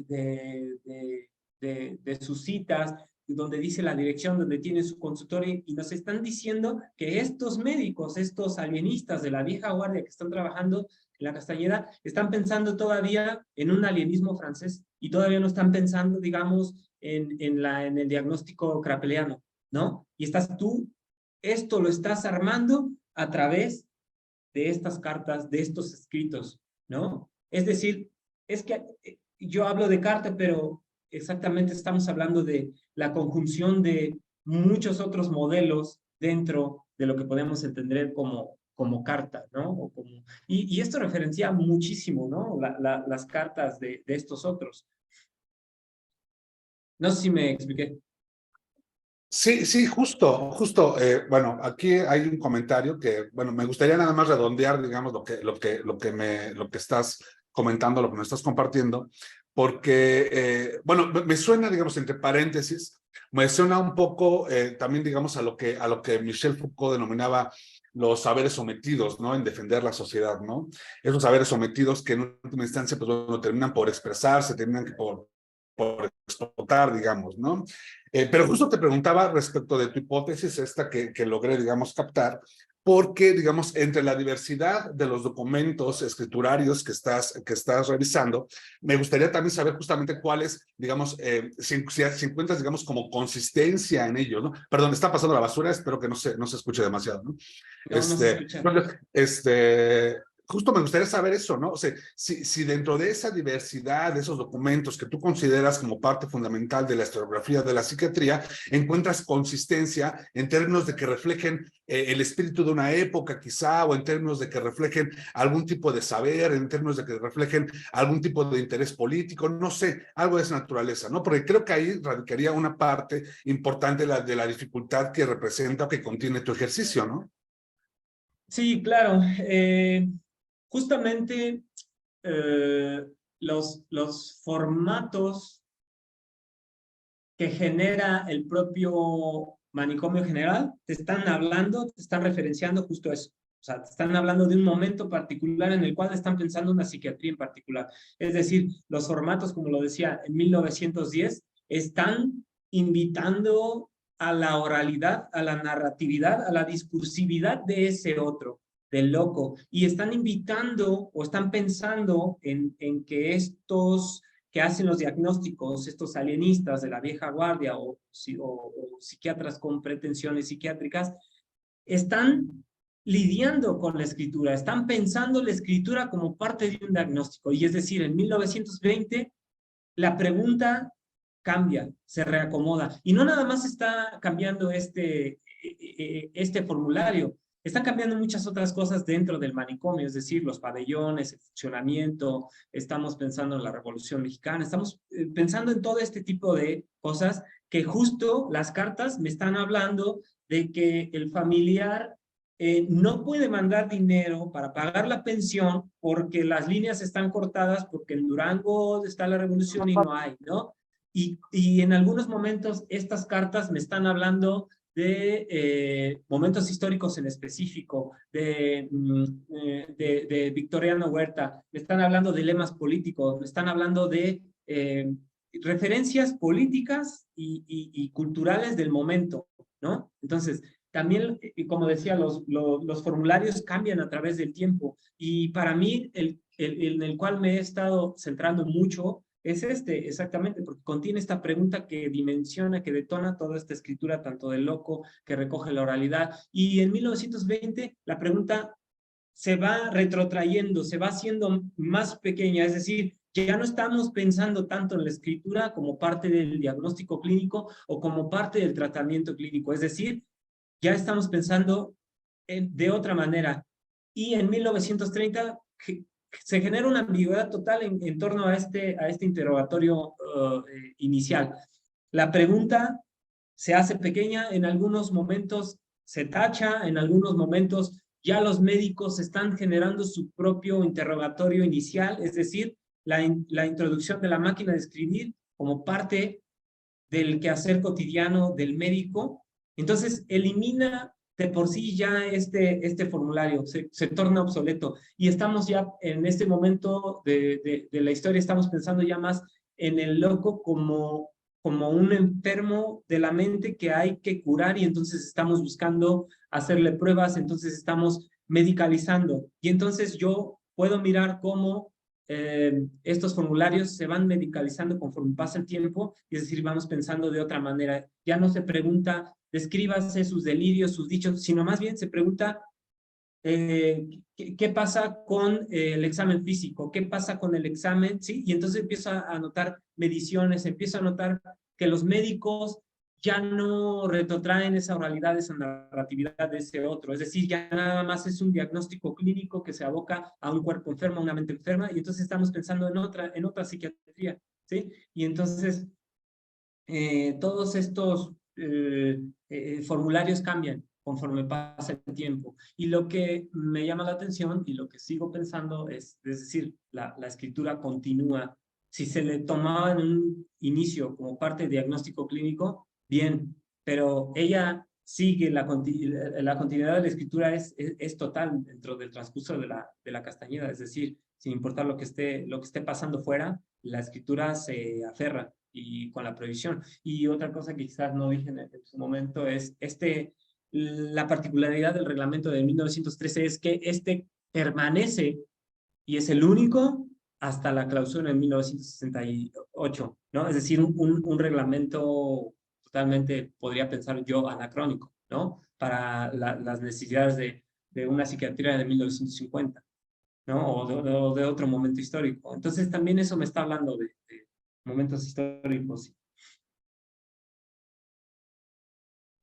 sus citas, donde dice la dirección donde tiene su consultorio y nos están diciendo que estos médicos, estos alienistas de la vieja guardia que están trabajando en la Castañeda, están pensando todavía en un alienismo francés y todavía no están pensando, digamos, en el diagnóstico kraepeliano, ¿no? Y esto lo estás armando a través de estas cartas, de estos escritos, ¿no? Es decir, es que yo hablo de carta, pero exactamente estamos hablando de la conjunción de muchos otros modelos dentro de lo que podemos entender como carta, ¿no? Y esto referencia muchísimo, ¿no? Las cartas de estos otros. No sé si me expliqué. Sí, sí, justo. Bueno, aquí hay un comentario que, bueno, me gustaría nada más redondear, digamos, lo que estás comentando, lo que me estás compartiendo, porque, bueno, me suena, digamos, entre paréntesis, me suena un poco también, digamos, a lo que Michel Foucault denominaba los saberes sometidos, ¿no? En defender la sociedad, ¿no? Esos saberes sometidos que en última instancia, pues bueno, terminan por expresarse, terminan por explotar, digamos, ¿no? Pero justo te preguntaba respecto de tu hipótesis, esta que logré, digamos, captar, porque, digamos, entre la diversidad de los documentos escriturarios que estás revisando, me gustaría también saber justamente cuáles, digamos, si encuentras, digamos, como consistencia en ello, ¿no? Perdón, está pasando la basura, espero que no se escuche demasiado, ¿no? No se escucha. Entonces, justo me gustaría saber eso, ¿no? O sea, si dentro de esa diversidad, de esos documentos que tú consideras como parte fundamental de la historiografía de la psiquiatría, encuentras consistencia en términos de que reflejen el espíritu de una época quizá, o en términos de que reflejen algún tipo de saber, en términos de que reflejen algún tipo de interés político, no sé, algo de esa naturaleza, ¿no? Porque creo que ahí radicaría una parte importante de la dificultad que representa o que contiene tu ejercicio, ¿no? Sí, claro. Justamente los formatos que genera el propio manicomio general te están hablando, te están referenciando justo eso. O sea, te están hablando de un momento particular en el cual están pensando una psiquiatría en particular. Es decir, los formatos, como lo decía, en 1910, están invitando a la oralidad, a la narratividad, a la discursividad de ese otro, del loco, y están invitando o están pensando en que estos que hacen los diagnósticos, estos alienistas de la vieja guardia o psiquiatras con pretensiones psiquiátricas, están lidiando con la escritura, están pensando la escritura como parte de un diagnóstico. Y es decir, en 1920 la pregunta cambia, se reacomoda. Y no nada más está cambiando este formulario, están cambiando muchas otras cosas dentro del manicomio, es decir, los pabellones, el funcionamiento, estamos pensando en la Revolución Mexicana, estamos pensando en todo este tipo de cosas que justo las cartas me están hablando de que el familiar no puede mandar dinero para pagar la pensión porque las líneas están cortadas, porque en Durango está la revolución y no hay, ¿no? Y en algunos momentos estas cartas me están hablando de momentos históricos en específico, de Victoriano Huerta, me están hablando de lemas políticos, me están hablando de referencias políticas y culturales del momento, ¿no? Entonces, también, como decía, los formularios cambian a través del tiempo y para mí en el cual me he estado centrando mucho es exactamente, porque contiene esta pregunta que dimensiona, que detona toda esta escritura, tanto del loco, que recoge la oralidad. Y en 1920 la pregunta se va retrotrayendo, se va haciendo más pequeña, es decir, ya no estamos pensando tanto en la escritura como parte del diagnóstico clínico o como parte del tratamiento clínico, es decir, ya estamos pensando de otra manera. Y en 1930 se genera una ambigüedad total en torno a este interrogatorio inicial. La pregunta se hace pequeña, en algunos momentos se tacha, en algunos momentos ya los médicos están generando su propio interrogatorio inicial, es decir, la introducción de la máquina de escribir como parte del quehacer cotidiano del médico. Entonces, elimina de por sí ya este formulario, se torna obsoleto. Y estamos ya en este momento de la historia, estamos pensando ya más en el loco como un enfermo de la mente que hay que curar y entonces estamos buscando hacerle pruebas, entonces estamos medicalizando. Y entonces yo puedo mirar cómo estos formularios se van medicalizando conforme pasa el tiempo, es decir, vamos pensando de otra manera. Ya no se pregunta, descríbase sus delirios, sus dichos, sino más bien se pregunta ¿qué pasa con el examen físico? ¿Qué pasa con el examen? ¿Sí? Y entonces empiezo a notar mediciones, empiezo a notar que los médicos ya no retrotraen esa oralidad, esa narratividad de ese otro. Es decir, ya nada más es un diagnóstico clínico que se aboca a un cuerpo enfermo, a una mente enferma, y entonces estamos pensando en otra psiquiatría, ¿sí? Y entonces todos estos formularios cambian conforme pasa el tiempo. Y lo que me llama la atención y lo que sigo pensando es decir, la escritura continúa. Si se le tomaba en un inicio como parte de diagnóstico clínico, bien, pero ella sigue, la continuidad de la escritura es total dentro del transcurso de la Castañeda, es decir, sin importar lo que esté pasando fuera, la escritura se aferra y con la prohibición. Y otra cosa que quizás no dije en su momento es la particularidad del reglamento de 1913 es que permanece y es el único hasta la clausura en 1968, ¿no? Es decir, un reglamento totalmente, podría pensar yo, anacrónico, ¿no? Para las necesidades de una psiquiatría de 1950. ¿no? O de otro momento histórico. Entonces también eso me está hablando de momentos históricos.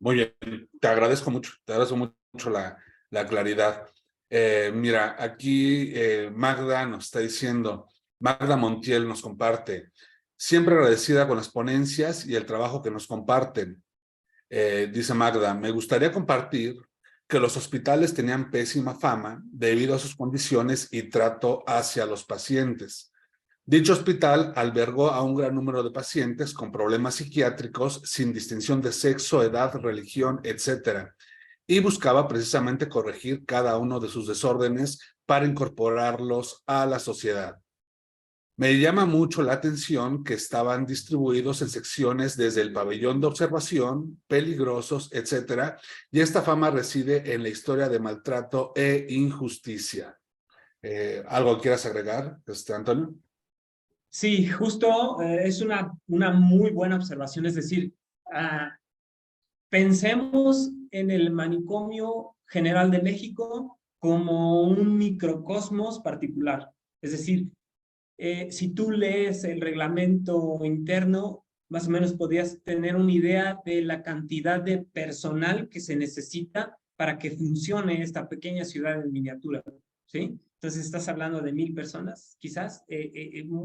Muy bien, te agradezco mucho la claridad. Mira, aquí Magda nos está diciendo, Magda Montiel nos comparte, siempre agradecida con las ponencias y el trabajo que nos comparten. Dice Magda, me gustaría compartir que los hospitales tenían pésima fama debido a sus condiciones y trato hacia los pacientes. Dicho hospital albergó a un gran número de pacientes con problemas psiquiátricos sin distinción de sexo, edad, religión, etcétera, y buscaba precisamente corregir cada uno de sus desórdenes para incorporarlos a la sociedad. Me llama mucho la atención que estaban distribuidos en secciones desde el pabellón de observación, peligrosos, etcétera, y esta fama reside en la historia de maltrato e injusticia. ¿Algo quieras agregar, Antonio? Sí, justo es una muy buena observación, es decir, pensemos en el Manicomio General de México como un microcosmos particular. Es decir, si tú lees el reglamento interno, más o menos podrías tener una idea de la cantidad de personal que se necesita para que funcione esta pequeña ciudad en miniatura, ¿sí? Entonces estás hablando de 1000 personas, quizás,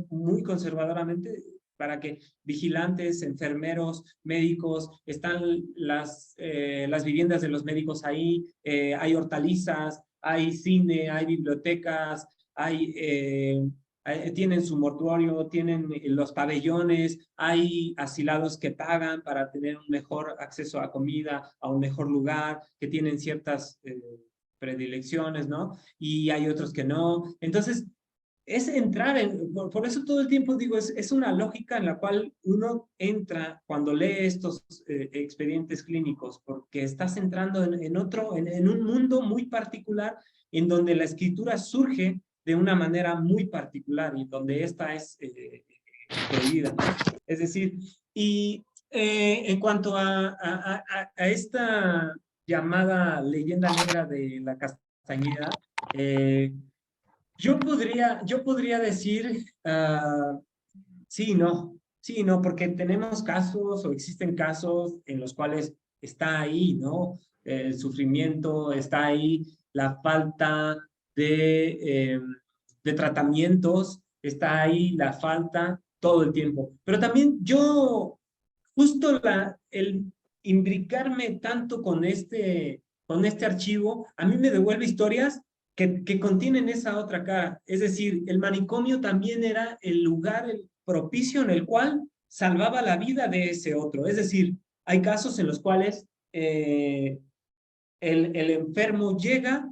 muy conservadoramente, para que vigilantes, enfermeros, médicos, están las viviendas de los médicos ahí, hay hortalizas, hay cine, hay bibliotecas, tienen su mortuorio, tienen los pabellones, hay asilados que pagan para tener un mejor acceso a comida, a un mejor lugar, que tienen ciertas predilecciones, ¿no? Y hay otros que no. Entonces, es entrar por eso todo el tiempo digo, es una lógica en la cual uno entra cuando lee estos expedientes clínicos, porque estás entrando en un mundo muy particular en donde la escritura surge de una manera muy particular y donde esta es prohibida. Es decir, y en cuanto a esta llamada leyenda negra de la Castañeda, yo podría decir sí, no, porque tenemos casos o existen casos en los cuales está ahí, ¿no? El sufrimiento, está ahí la falta de tratamientos, está ahí la falta todo el tiempo. Pero también yo, justo el imbricarme tanto con este archivo, a mí me devuelve historias que contienen esa otra cara. Es decir, el manicomio también era el lugar propicio en el cual salvaba la vida de ese otro. Es decir, hay casos en los cuales el enfermo llega,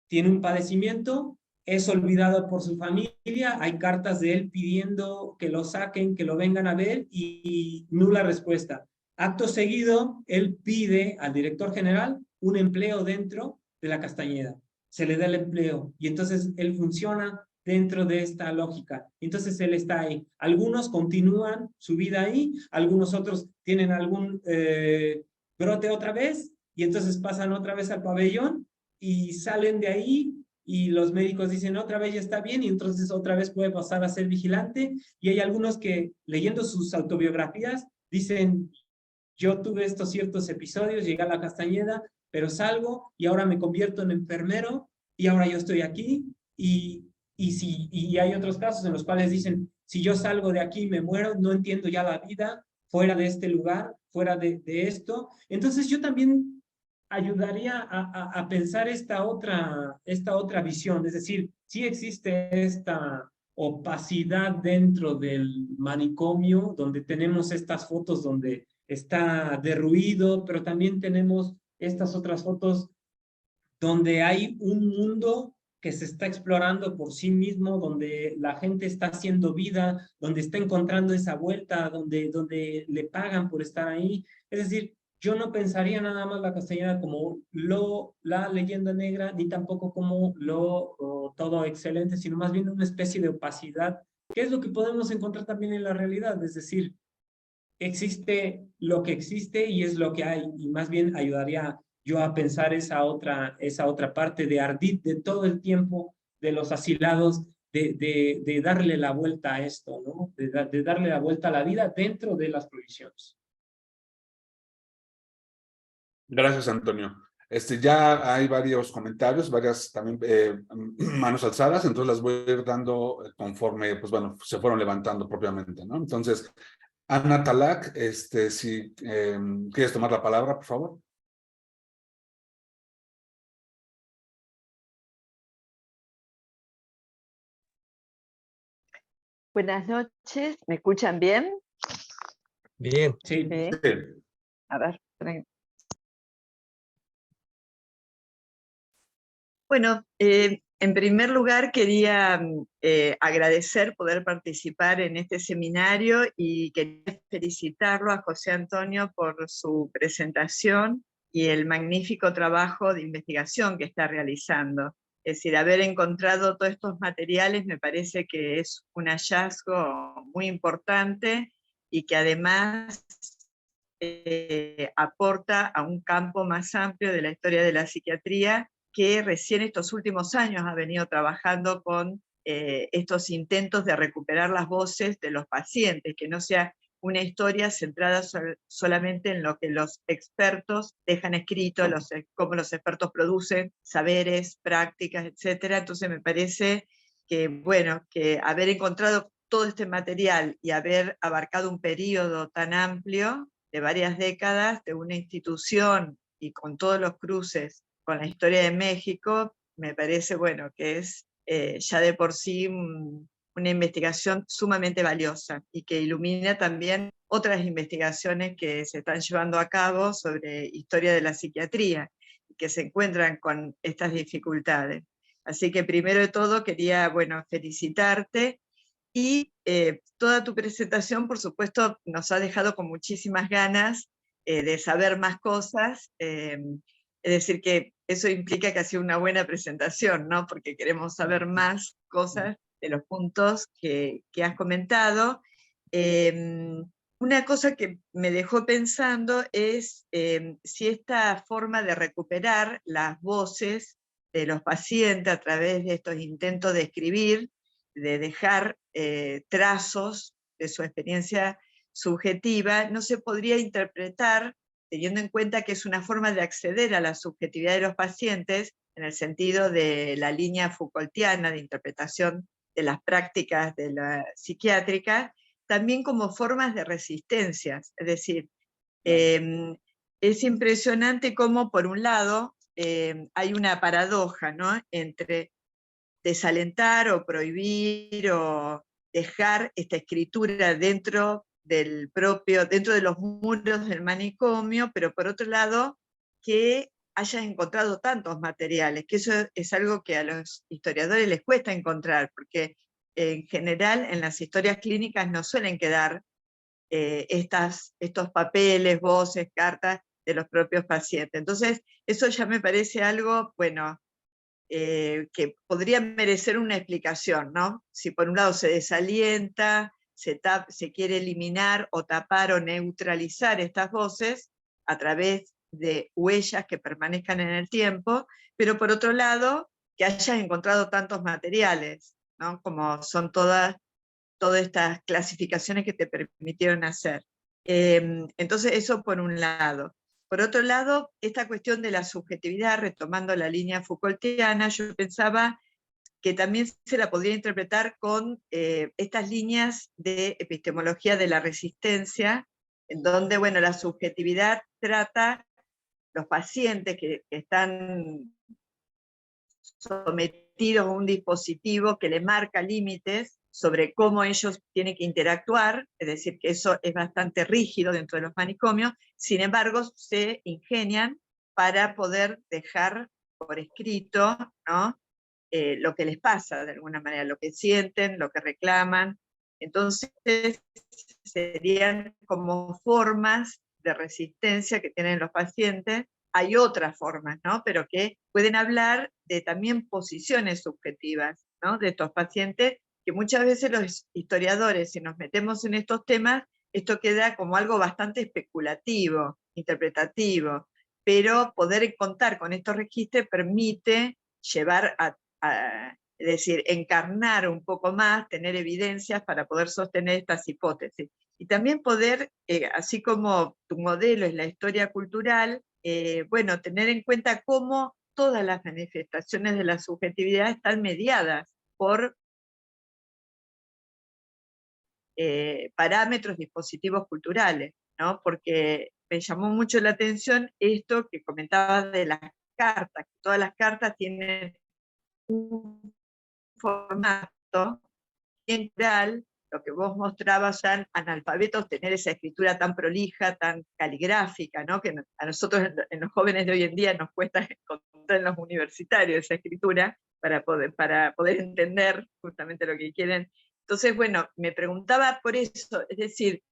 tiene un padecimiento, es olvidado por su familia, hay cartas de él pidiendo que lo saquen, que lo vengan a ver y nula respuesta. Acto seguido, él pide al director general un empleo dentro de la Castañeda. Se le da el empleo y entonces él funciona dentro de esta lógica. Entonces él está ahí. Algunos continúan su vida ahí, algunos otros tienen algún brote otra vez y entonces pasan otra vez al pabellón y salen de ahí y los médicos dicen otra vez ya está bien y entonces otra vez puede pasar a ser vigilante y hay algunos que leyendo sus autobiografías dicen yo tuve estos ciertos episodios, llegué a la Castañeda, pero salgo y ahora me convierto en enfermero y ahora yo estoy aquí y hay otros casos en los cuales dicen si yo salgo de aquí y me muero, no entiendo ya la vida fuera de este lugar, fuera de esto. Entonces yo también ayudaría a pensar esta otra visión, es decir, sí existe esta opacidad dentro del manicomio, donde tenemos estas fotos donde está derruido, pero también tenemos estas otras fotos donde hay un mundo que se está explorando por sí mismo, donde la gente está haciendo vida, donde está encontrando esa vuelta, donde le pagan por estar ahí. Es decir, yo no pensaría nada más la Castañeda como la leyenda negra, ni tampoco como todo excelente, sino más bien una especie de opacidad, que es lo que podemos encontrar también en la realidad. Es decir, existe lo que existe y es lo que hay, y más bien ayudaría yo a pensar esa otra parte de ardid de todo el tiempo de los asilados de darle la vuelta a esto, ¿no? De darle la vuelta a la vida dentro de las provisiones. Gracias, Antonio. Ya hay varios comentarios, varias también manos alzadas, entonces las voy a ir dando conforme, pues bueno, se fueron levantando propiamente, ¿no? Entonces, Ana Talac, si quieres tomar la palabra, por favor. Buenas noches, ¿me escuchan bien? Bien. Sí. Sí. Sí. A ver. Bueno, en primer lugar quería agradecer poder participar en este seminario y quería felicitarlo a José Antonio por su presentación y el magnífico trabajo de investigación que está realizando. Es decir, haber encontrado todos estos materiales me parece que es un hallazgo muy importante y que además aporta a un campo más amplio de la historia de la psiquiatría, que recién estos últimos años ha venido trabajando con estos intentos de recuperar las voces de los pacientes, que no sea una historia centrada solamente en lo que los expertos dejan escrito, cómo los expertos producen saberes, prácticas, etc. Entonces me parece que, bueno, que haber encontrado todo este material y haber abarcado un periodo tan amplio de varias décadas de una institución y con todos los cruces con la historia de México, me parece, bueno, que es ya de por sí una investigación sumamente valiosa y que ilumina también otras investigaciones que se están llevando a cabo sobre historia de la psiquiatría y que se encuentran con estas dificultades. Así que primero de todo quería, bueno, felicitarte y toda tu presentación, por supuesto, nos ha dejado con muchísimas ganas de saber más cosas. Es decir, que eso implica que ha sido una buena presentación, ¿no? Porque queremos saber más cosas de los puntos que has comentado. Una cosa que me dejó pensando es si esta forma de recuperar las voces de los pacientes a través de estos intentos de escribir, de dejar trazos de su experiencia subjetiva, no se podría interpretar teniendo en cuenta que es una forma de acceder a la subjetividad de los pacientes en el sentido de la línea Foucaultiana de interpretación de las prácticas de la psiquiátrica, también como formas de resistencias. Es decir, es impresionante cómo, por un lado, hay una paradoja, ¿no?, entre desalentar o prohibir o dejar esta escritura dentro dentro de los muros del manicomio, pero por otro lado, que hayas encontrado tantos materiales, que eso es algo que a los historiadores les cuesta encontrar, porque en general en las historias clínicas no suelen quedar estos papeles, voces, cartas de los propios pacientes. Entonces, eso ya me parece algo, bueno, que podría merecer una explicación, ¿no? Si por un lado se desalienta, se quiere eliminar o tapar o neutralizar estas voces a través de huellas que permanezcan en el tiempo, pero por otro lado, que hayas encontrado tantos materiales, ¿no? Como son todas estas clasificaciones que te permitieron hacer. Entonces, eso por un lado. Por otro lado, esta cuestión de la subjetividad, retomando la línea Foucaultiana, yo pensaba que también se la podría interpretar con estas líneas de epistemología de la resistencia, en donde, bueno, la subjetividad trata los pacientes que están sometidos a un dispositivo que le marca límites sobre cómo ellos tienen que interactuar, es decir, que eso es bastante rígido dentro de los manicomios, sin embargo, se ingenian para poder dejar por escrito, ¿no?, lo que les pasa, de alguna manera, lo que sienten, lo que reclaman. Entonces, serían como formas de resistencia que tienen los pacientes. Hay otras formas, ¿no?, pero que pueden hablar de también posiciones subjetivas, ¿no?, de estos pacientes, que muchas veces los historiadores, si nos metemos en estos temas, esto queda como algo bastante especulativo, interpretativo, pero poder contar con estos registros permite llevar Es decir, encarnar un poco más, tener evidencias para poder sostener estas hipótesis. Y también poder, así como tu modelo es la historia cultural, bueno, tener en cuenta cómo todas las manifestaciones de la subjetividad están mediadas por parámetros, dispositivos culturales, ¿no? Porque me llamó mucho la atención esto que comentabas de las cartas, que todas las cartas tienen un formato general, lo que vos mostrabas ya analfabetos, tener esa escritura tan prolija, tan caligráfica, ¿no? Que a nosotros en los jóvenes de hoy en día nos cuesta encontrar en los universitarios esa escritura para poder entender justamente lo que quieren. Entonces, bueno, me preguntaba por eso, es decir,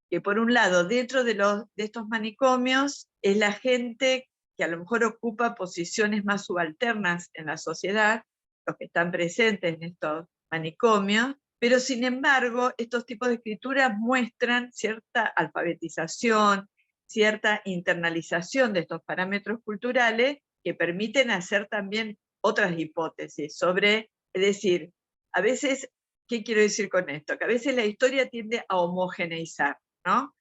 que por un lado, dentro de estos manicomios, es la gente que a lo mejor ocupa posiciones más subalternas en la sociedad, los que están presentes en estos manicomios, pero sin embargo, estos tipos de escrituras muestran cierta alfabetización, cierta internalización de estos parámetros culturales que permiten hacer también otras hipótesis sobre, es decir, a veces, ¿qué quiero decir con esto? Que a veces la historia tiende a homogeneizar, ¿no?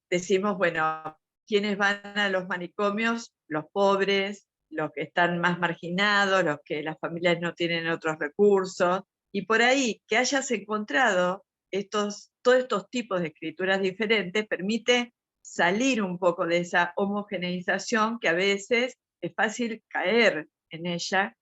Decimos, bueno, ¿quiénes van a los manicomios? Los pobres, los que están más marginados, los que las familias no tienen otros recursos, y por ahí que hayas encontrado todos estos tipos de escrituras diferentes permite salir un poco de esa homogeneización que a veces es fácil caer en ella,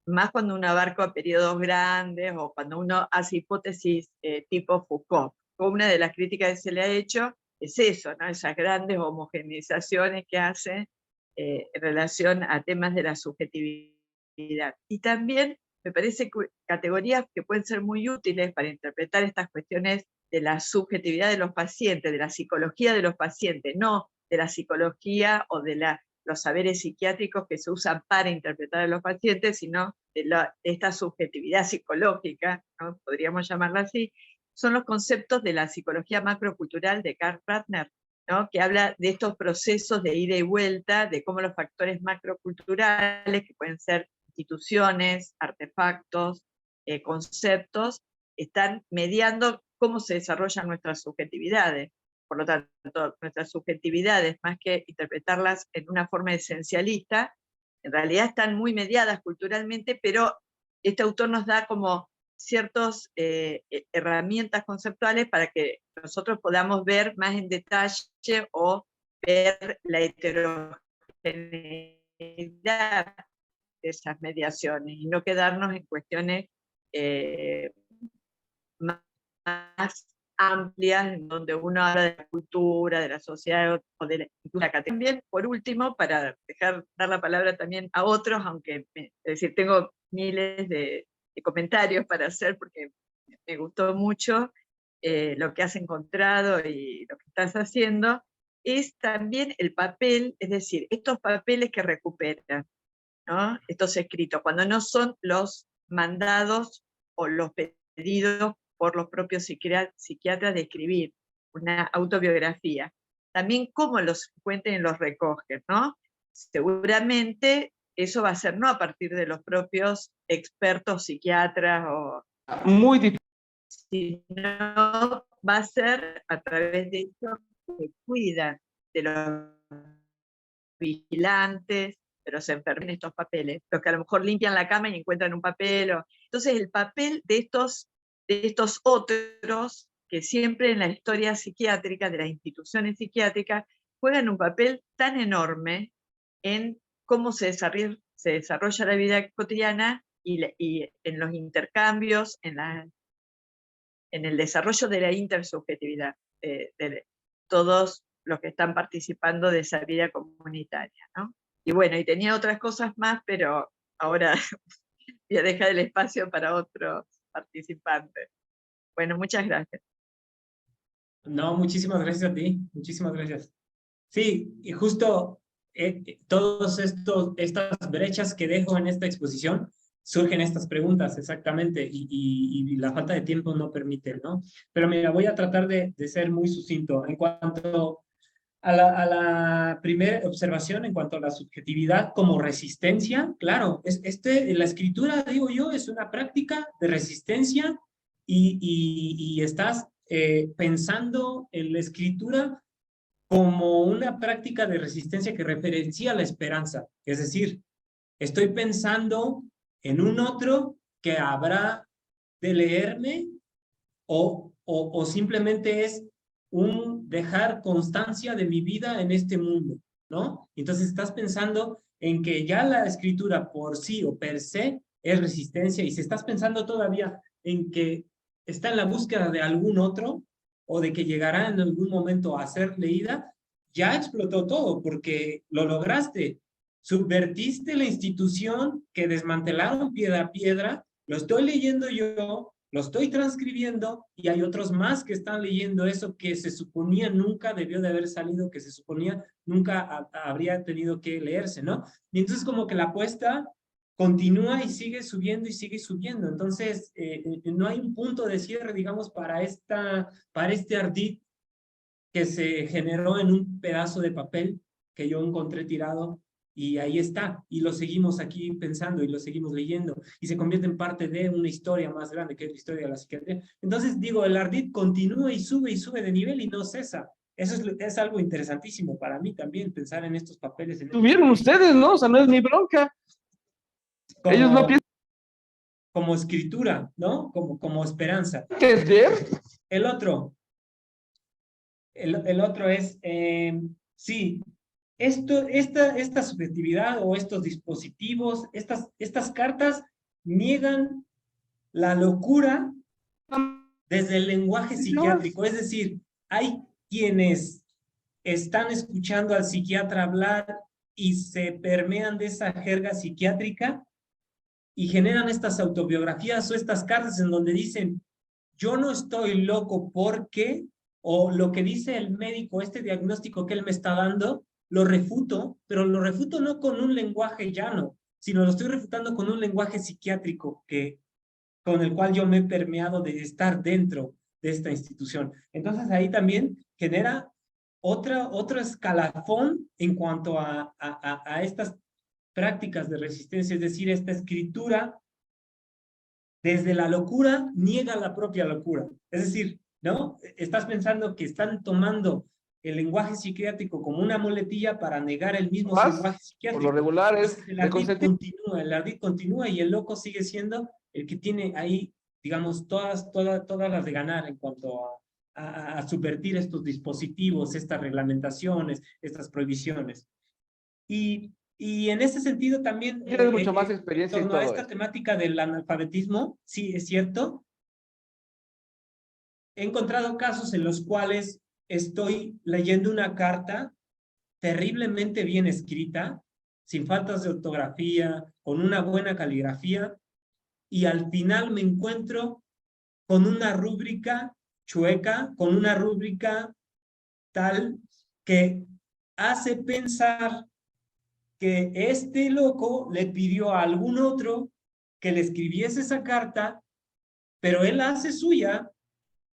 más cuando uno abarca periodos grandes o cuando uno hace hipótesis tipo Foucault. Una de las críticas que se le ha hecho es eso, ¿no? Esas grandes homogeneizaciones que hace en relación a temas de la subjetividad. Y también me parece que categorías que pueden ser muy útiles para interpretar estas cuestiones de la subjetividad de los pacientes, de la psicología de los pacientes, no de la psicología o de los saberes psiquiátricos que se usan para interpretar a los pacientes, sino de esta subjetividad psicológica, ¿no? Podríamos llamarla así, son los conceptos de la psicología macrocultural de Karl Ratner, ¿no? Que habla de estos procesos de ida y vuelta, de cómo los factores macroculturales, que pueden ser instituciones, artefactos, conceptos, están mediando cómo se desarrollan nuestras subjetividades. Por lo tanto, nuestras subjetividades, más que interpretarlas en una forma esencialista, en realidad están muy mediadas culturalmente, pero este autor nos da como ciertas herramientas conceptuales para que nosotros podamos ver más en detalle o ver la heterogeneidad de esas mediaciones y no quedarnos en cuestiones más amplias, en donde uno habla de la cultura, de la sociedad o de la cultura académica. También, por último, para dar la palabra también a otros, aunque es decir, tengo miles de comentarios para hacer porque me gustó mucho lo que has encontrado y lo que estás haciendo, es también el papel, es decir, estos papeles que recuperan, ¿no? Estos escritos, cuando no son los mandados o los pedidos por los propios psiquiatras de escribir una autobiografía. También cómo los cuenten y los recogen, ¿no? Seguramente eso va a ser no a partir de los propios expertos psiquiatras o muy difícil, sino va a ser a través de ellos que cuidan de los vigilantes, de los enfermos en estos papeles, los que a lo mejor limpian la cama y encuentran un papel. Entonces el papel de estos otros, que siempre en la historia psiquiátrica, de las instituciones psiquiátricas, juegan un papel tan enorme en cómo se desarrolla la vida cotidiana y en los intercambios, en el desarrollo de la intersubjetividad de todos los que están participando de esa vida comunitaria, ¿no? Y bueno, y tenía otras cosas más, pero ahora voy a dejar el espacio para otros participantes. Bueno, muchas gracias. No, muchísimas gracias a ti, muchísimas gracias. Sí, y justo todas estas brechas que dejo en esta exposición, surgen estas preguntas exactamente, y la falta de tiempo no permite, ¿no? Pero mira, voy a tratar de ser muy sucinto. En cuanto a la primera observación en cuanto a la subjetividad como resistencia, claro, la escritura, digo yo, es una práctica de resistencia y estás pensando en la escritura como una práctica de resistencia que referencia la esperanza. Es decir, estoy pensando en un otro que habrá de leerme o simplemente es un dejar constancia de mi vida en este mundo, ¿no? Entonces estás pensando en que ya la escritura por sí o per se es resistencia y si estás pensando todavía en que está en la búsqueda de algún otro o de que llegará en algún momento a ser leída, ya explotó todo porque lo lograste. Subvertiste la institución que desmantelaron piedra a piedra, lo estoy leyendo yo, lo estoy transcribiendo y hay otros más que están leyendo eso que se suponía nunca debió de haber salido, que se suponía nunca habría tenido que leerse, ¿no? Y entonces como que la apuesta continúa y sigue subiendo y sigue subiendo. Entonces no hay un punto de cierre, digamos, para este ardid que se generó en un pedazo de papel que yo encontré tirado y ahí está, y lo seguimos aquí pensando y lo seguimos leyendo, y se convierte en parte de una historia más grande que es la historia de la psiquiatría. Entonces, digo, el ardid continúa y sube de nivel y no cesa. Eso es algo interesantísimo para mí también, pensar en estos papeles. Tuvieron ustedes, ¿no? O sea, no es mi bronca. Ellos no piensan como escritura, ¿no? Como esperanza. que es ver. El otro es, sí, esta subjetividad o estos dispositivos, estas cartas niegan la locura desde el lenguaje psiquiátrico. Es decir, hay quienes están escuchando al psiquiatra hablar y se permean de esa jerga psiquiátrica y generan estas autobiografías o estas cartas en donde dicen, yo no estoy loco porque, o lo que dice el médico, este diagnóstico que él me está dando, lo refuto, pero lo refuto no con un lenguaje llano, sino lo estoy refutando con un lenguaje psiquiátrico con el cual yo me he permeado de estar dentro de esta institución. Entonces ahí también genera otro escalafón en cuanto a estas prácticas de resistencia, es decir, esta escritura desde la locura niega la propia locura. Es decir, ¿no? Estás pensando que están tomando el lenguaje psiquiátrico como una muletilla para negar el mismo lenguaje psiquiátrico. Por lo regular es el ardid continúa y el loco sigue siendo el que tiene ahí, digamos, todas las de ganar en cuanto a subvertir estos dispositivos, estas reglamentaciones, estas prohibiciones. Y en ese sentido también, tienes mucho más experiencia en torno a esta esto. temática del analfabetismo, sí, es cierto. He encontrado casos en los cuales estoy leyendo una carta terriblemente bien escrita, sin faltas de ortografía, con una buena caligrafía, y al final me encuentro con una rúbrica chueca, con una rúbrica tal que hace pensar que este loco le pidió a algún otro que le escribiese esa carta, pero él hace suya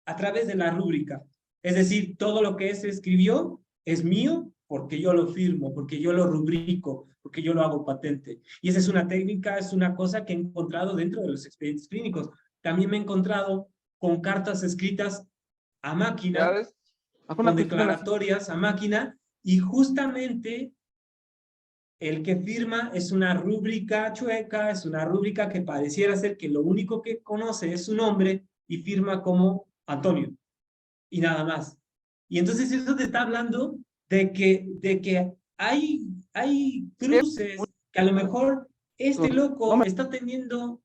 a través de la rúbrica. Es decir, todo lo que se escribió es mío porque yo lo firmo, porque yo lo rubrico, porque yo lo hago patente. Y esa es una técnica, es una cosa que he encontrado dentro de los expedientes clínicos. También me he encontrado con cartas escritas a máquina, con declaratorias a máquina, y justamente el que firma es una rúbrica chueca, es una rúbrica que pareciera ser que lo único que conoce es su nombre y firma como Antonio y nada más. Y entonces eso te está hablando de que hay cruces que a lo mejor este loco está teniendo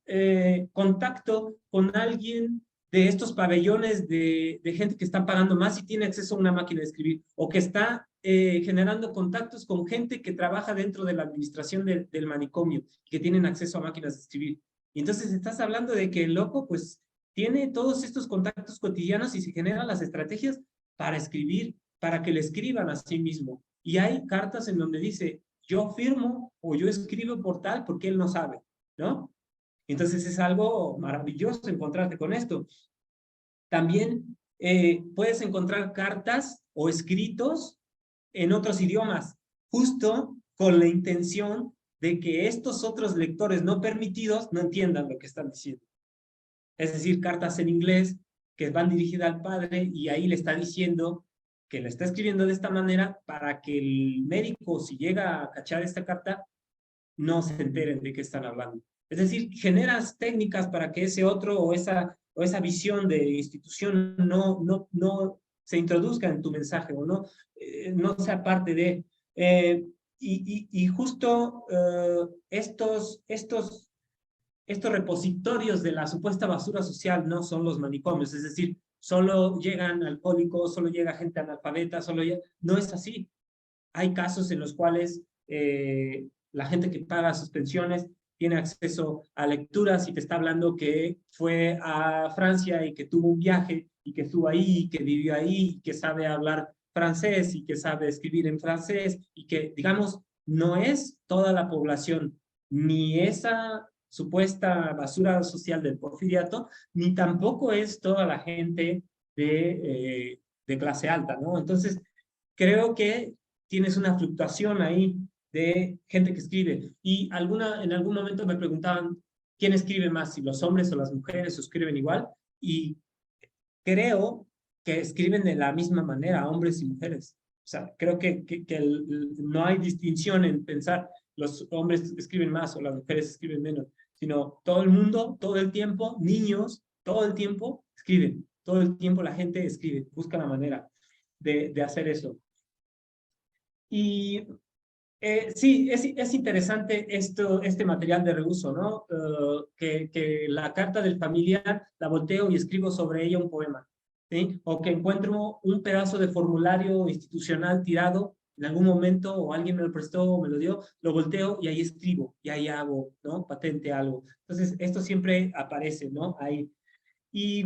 contacto con alguien de estos pabellones de gente que está pagando más y tiene acceso a una máquina de escribir, o que está generando contactos con gente que trabaja dentro de la administración del manicomio, que tienen acceso a máquinas de escribir. Y entonces estás hablando de que el loco pues tiene todos estos contactos cotidianos y se generan las estrategias para escribir, para que le escriban a sí mismo. Y hay cartas en donde dice, yo firmo o yo escribo por tal porque él no sabe, ¿no? Entonces es algo maravilloso encontrarte con esto. También puedes encontrar cartas o escritos en otros idiomas, justo con la intención de que estos otros lectores no permitidos no entiendan lo que están diciendo. Es decir, cartas en inglés que van dirigidas al padre y ahí le está diciendo que le está escribiendo de esta manera para que el médico, si llega a cachar esta carta, no se enteren de qué están hablando. Es decir, generas técnicas para que ese otro o esa visión de institución no se introduzca en tu mensaje o no sea parte de... y justo estos repositorios de la supuesta basura social no son los manicomios, es decir, solo llegan alcohólicos, solo llega gente analfabeta, no es así. Hay casos en los cuales la gente que paga sus pensiones tiene acceso a lecturas y te está hablando que fue a Francia y que tuvo un viaje y que estuvo ahí y que vivió ahí y que sabe hablar francés y que sabe escribir en francés y que, digamos, no es toda la población ni esa supuesta basura social del porfiriato, ni tampoco es toda la gente de clase alta, ¿no? Entonces, creo que tienes una fluctuación ahí de gente que escribe. Y en algún momento me preguntaban quién escribe más, si los hombres o las mujeres o escriben igual. Y creo que escriben de la misma manera, hombres y mujeres. O sea, creo que no hay distinción en pensar los hombres escriben más o las mujeres escriben menos, sino todo el mundo, todo el tiempo, niños, todo el tiempo escriben. Todo el tiempo la gente escribe, busca la manera de hacer eso. Y sí, es interesante este material de reuso, ¿no? Que la carta del familiar la volteo y escribo sobre ella un poema, ¿sí? O que encuentro un pedazo de formulario institucional tirado en algún momento, o alguien me lo prestó o me lo dio, lo volteo y ahí escribo, y ahí hago, ¿no? Patente algo. Entonces, esto siempre aparece, ¿no? Ahí. Y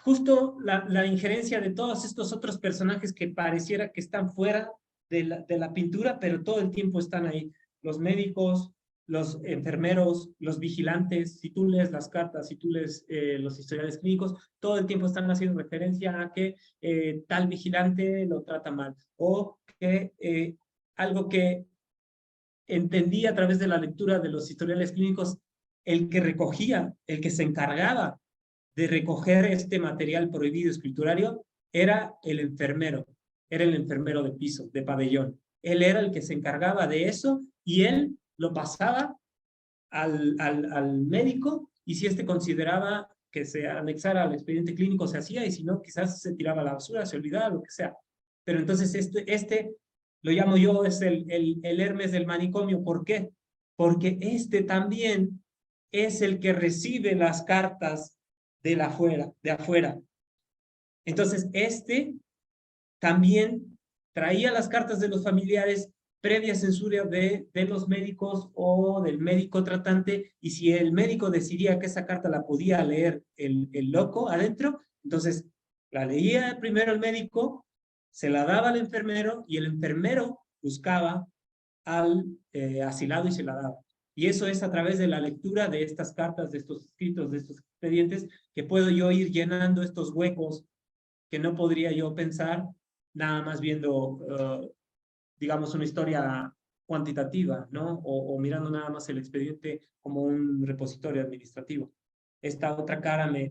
justo la injerencia de todos estos otros personajes que pareciera que están fuera de la pintura, pero todo el tiempo están ahí. Los médicos, los enfermeros, los vigilantes, si tú lees las cartas, si tú lees los historiales clínicos, todo el tiempo están haciendo referencia a que tal vigilante lo trata mal, o que algo que entendí a través de la lectura de los historiales clínicos, el que recogía, el que se encargaba de recoger este material prohibido escriturario era el enfermero de piso, de pabellón. Él era el que se encargaba de eso y él lo pasaba al médico y si este consideraba que se anexara al expediente clínico se hacía y si no, quizás se tiraba a la basura, se olvidaba, lo que sea. Pero entonces este lo llamo yo, es el Hermes del manicomio. ¿Por qué? Porque este también es el que recibe las cartas de afuera. Entonces, este también traía las cartas de los familiares previa censura de los médicos o del médico tratante, y si el médico decidía que esa carta la podía leer el loco adentro, entonces la leía primero el médico, se la daba al enfermero, y el enfermero buscaba al asilado y se la daba. Y eso es a través de la lectura de estas cartas, de estos escritos, de estos expedientes, que puedo yo ir llenando estos huecos que no podría yo pensar nada más viendo, digamos, una historia cuantitativa, ¿no? O mirando nada más el expediente como un repositorio administrativo. Esta otra cara me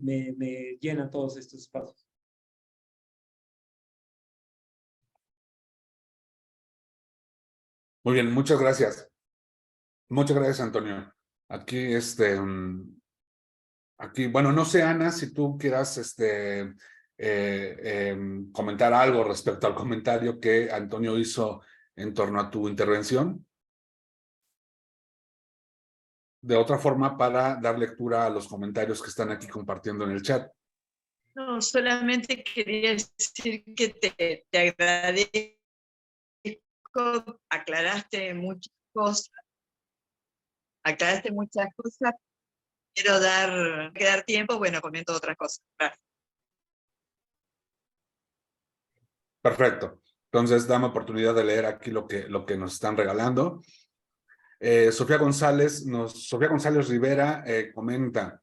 llena todos estos espacios. Muy bien, muchas gracias. Muchas gracias, Antonio. Aquí, bueno, no sé, Ana, si tú quieras, comentar algo respecto al comentario que Antonio hizo en torno a tu intervención. De otra forma, para dar lectura a los comentarios que están aquí compartiendo en el chat. No, solamente quería decir que te agradezco, aclaraste muchas cosas. Quiero quedar tiempo, bueno, comento otras cosas. Gracias. Perfecto. Entonces, dame oportunidad de leer aquí lo que nos están regalando. Sofía González Rivera comenta: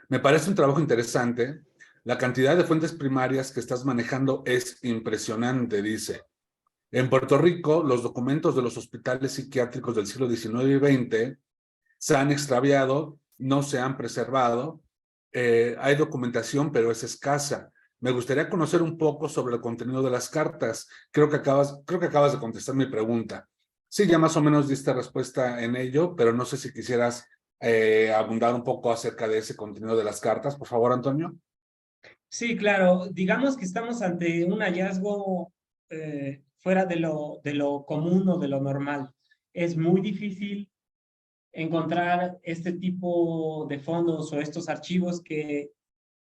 me parece un trabajo interesante La cantidad de fuentes primarias que estás manejando es impresionante, dice. En Puerto Rico, los documentos de los hospitales psiquiátricos del siglo XIX y XX se han extraviado, no se han preservado. Hay documentación, pero es escasa. Me gustaría conocer un poco sobre el contenido de las cartas. Creo que acabas de contestar mi pregunta. Sí, ya más o menos diste respuesta en ello, pero no sé si quisieras abundar un poco acerca de ese contenido de las cartas. Por favor, Antonio. Sí, claro, digamos que estamos ante un hallazgo fuera de lo común o de lo normal. Es muy difícil encontrar este tipo de fondos o estos archivos que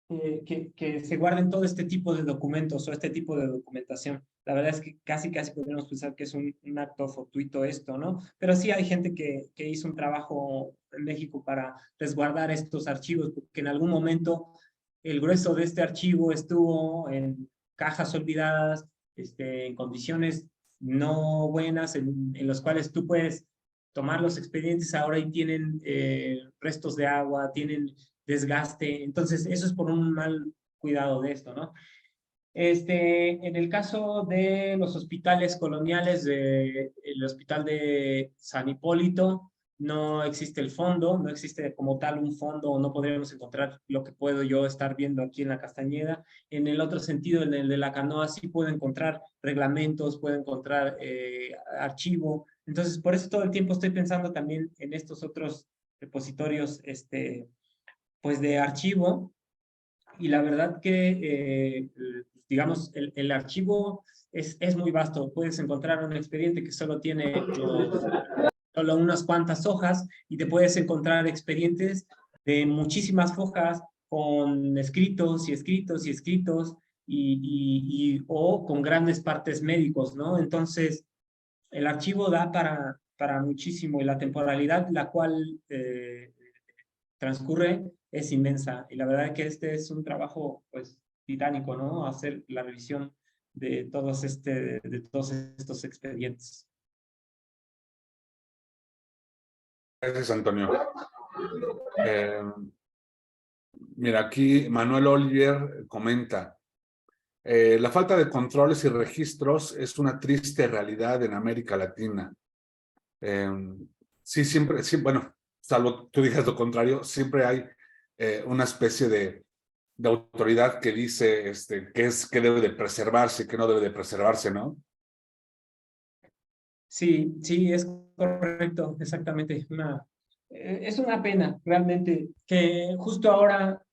se guarden todo este tipo de documentos o este tipo de documentación. La verdad es que casi podríamos pensar que es un acto fortuito esto, ¿no? Pero sí hay gente que hizo un trabajo en México para resguardar estos archivos, porque en algún momento el grueso de este archivo estuvo en cajas olvidadas, en condiciones no buenas, en los cuales tú puedes tomar los expedientes ahora y tienen restos de agua, tienen desgaste. Entonces, eso es por un mal cuidado de esto, ¿no? En el caso de los hospitales coloniales, el hospital de San Hipólito, no existe el fondo, no existe como tal un fondo, no podríamos encontrar lo que puedo yo estar viendo aquí en la Castañeda. En el otro sentido, en el de la Canoa, sí puedo encontrar reglamentos, puedo encontrar archivo. Entonces, por eso todo el tiempo estoy pensando también en estos otros repositorios, pues de archivo, y la verdad que, digamos, el archivo es muy vasto. Puedes encontrar un expediente que solo tiene solo unas cuantas hojas y te puedes encontrar expedientes de muchísimas hojas con escritos y escritos y escritos o con grandes partes médicos, ¿no? Entonces, el archivo da para muchísimo y la temporalidad la cual transcurre es inmensa. Y la verdad es que este es un trabajo, pues, titánico, ¿no? Hacer la revisión de todos estos expedientes. Gracias, Antonio. Mira, aquí Manuel Oliver comenta, la falta de controles y registros es una triste realidad en América Latina. Sí, siempre, sí, bueno, salvo tú digas lo contrario, siempre hay una especie de autoridad que dice que debe de preservarse y que no debe de preservarse, ¿no? Sí, sí, es correcto, exactamente. Es una pena realmente que justo ahora,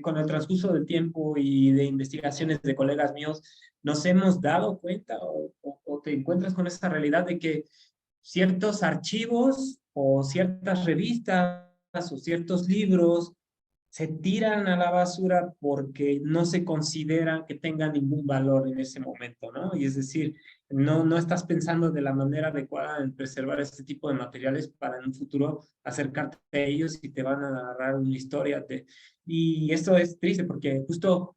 con el transcurso del tiempo y de investigaciones de colegas míos, nos hemos dado cuenta o te encuentras con esa realidad de que ciertos archivos o ciertas revistas o ciertos libros se tiran a la basura porque no se consideran que tengan ningún valor en ese momento, ¿no? Y es decir, no estás pensando de la manera adecuada en preservar este tipo de materiales para en un futuro acercarte a ellos y te van a narrar una historia. Y esto es triste porque justo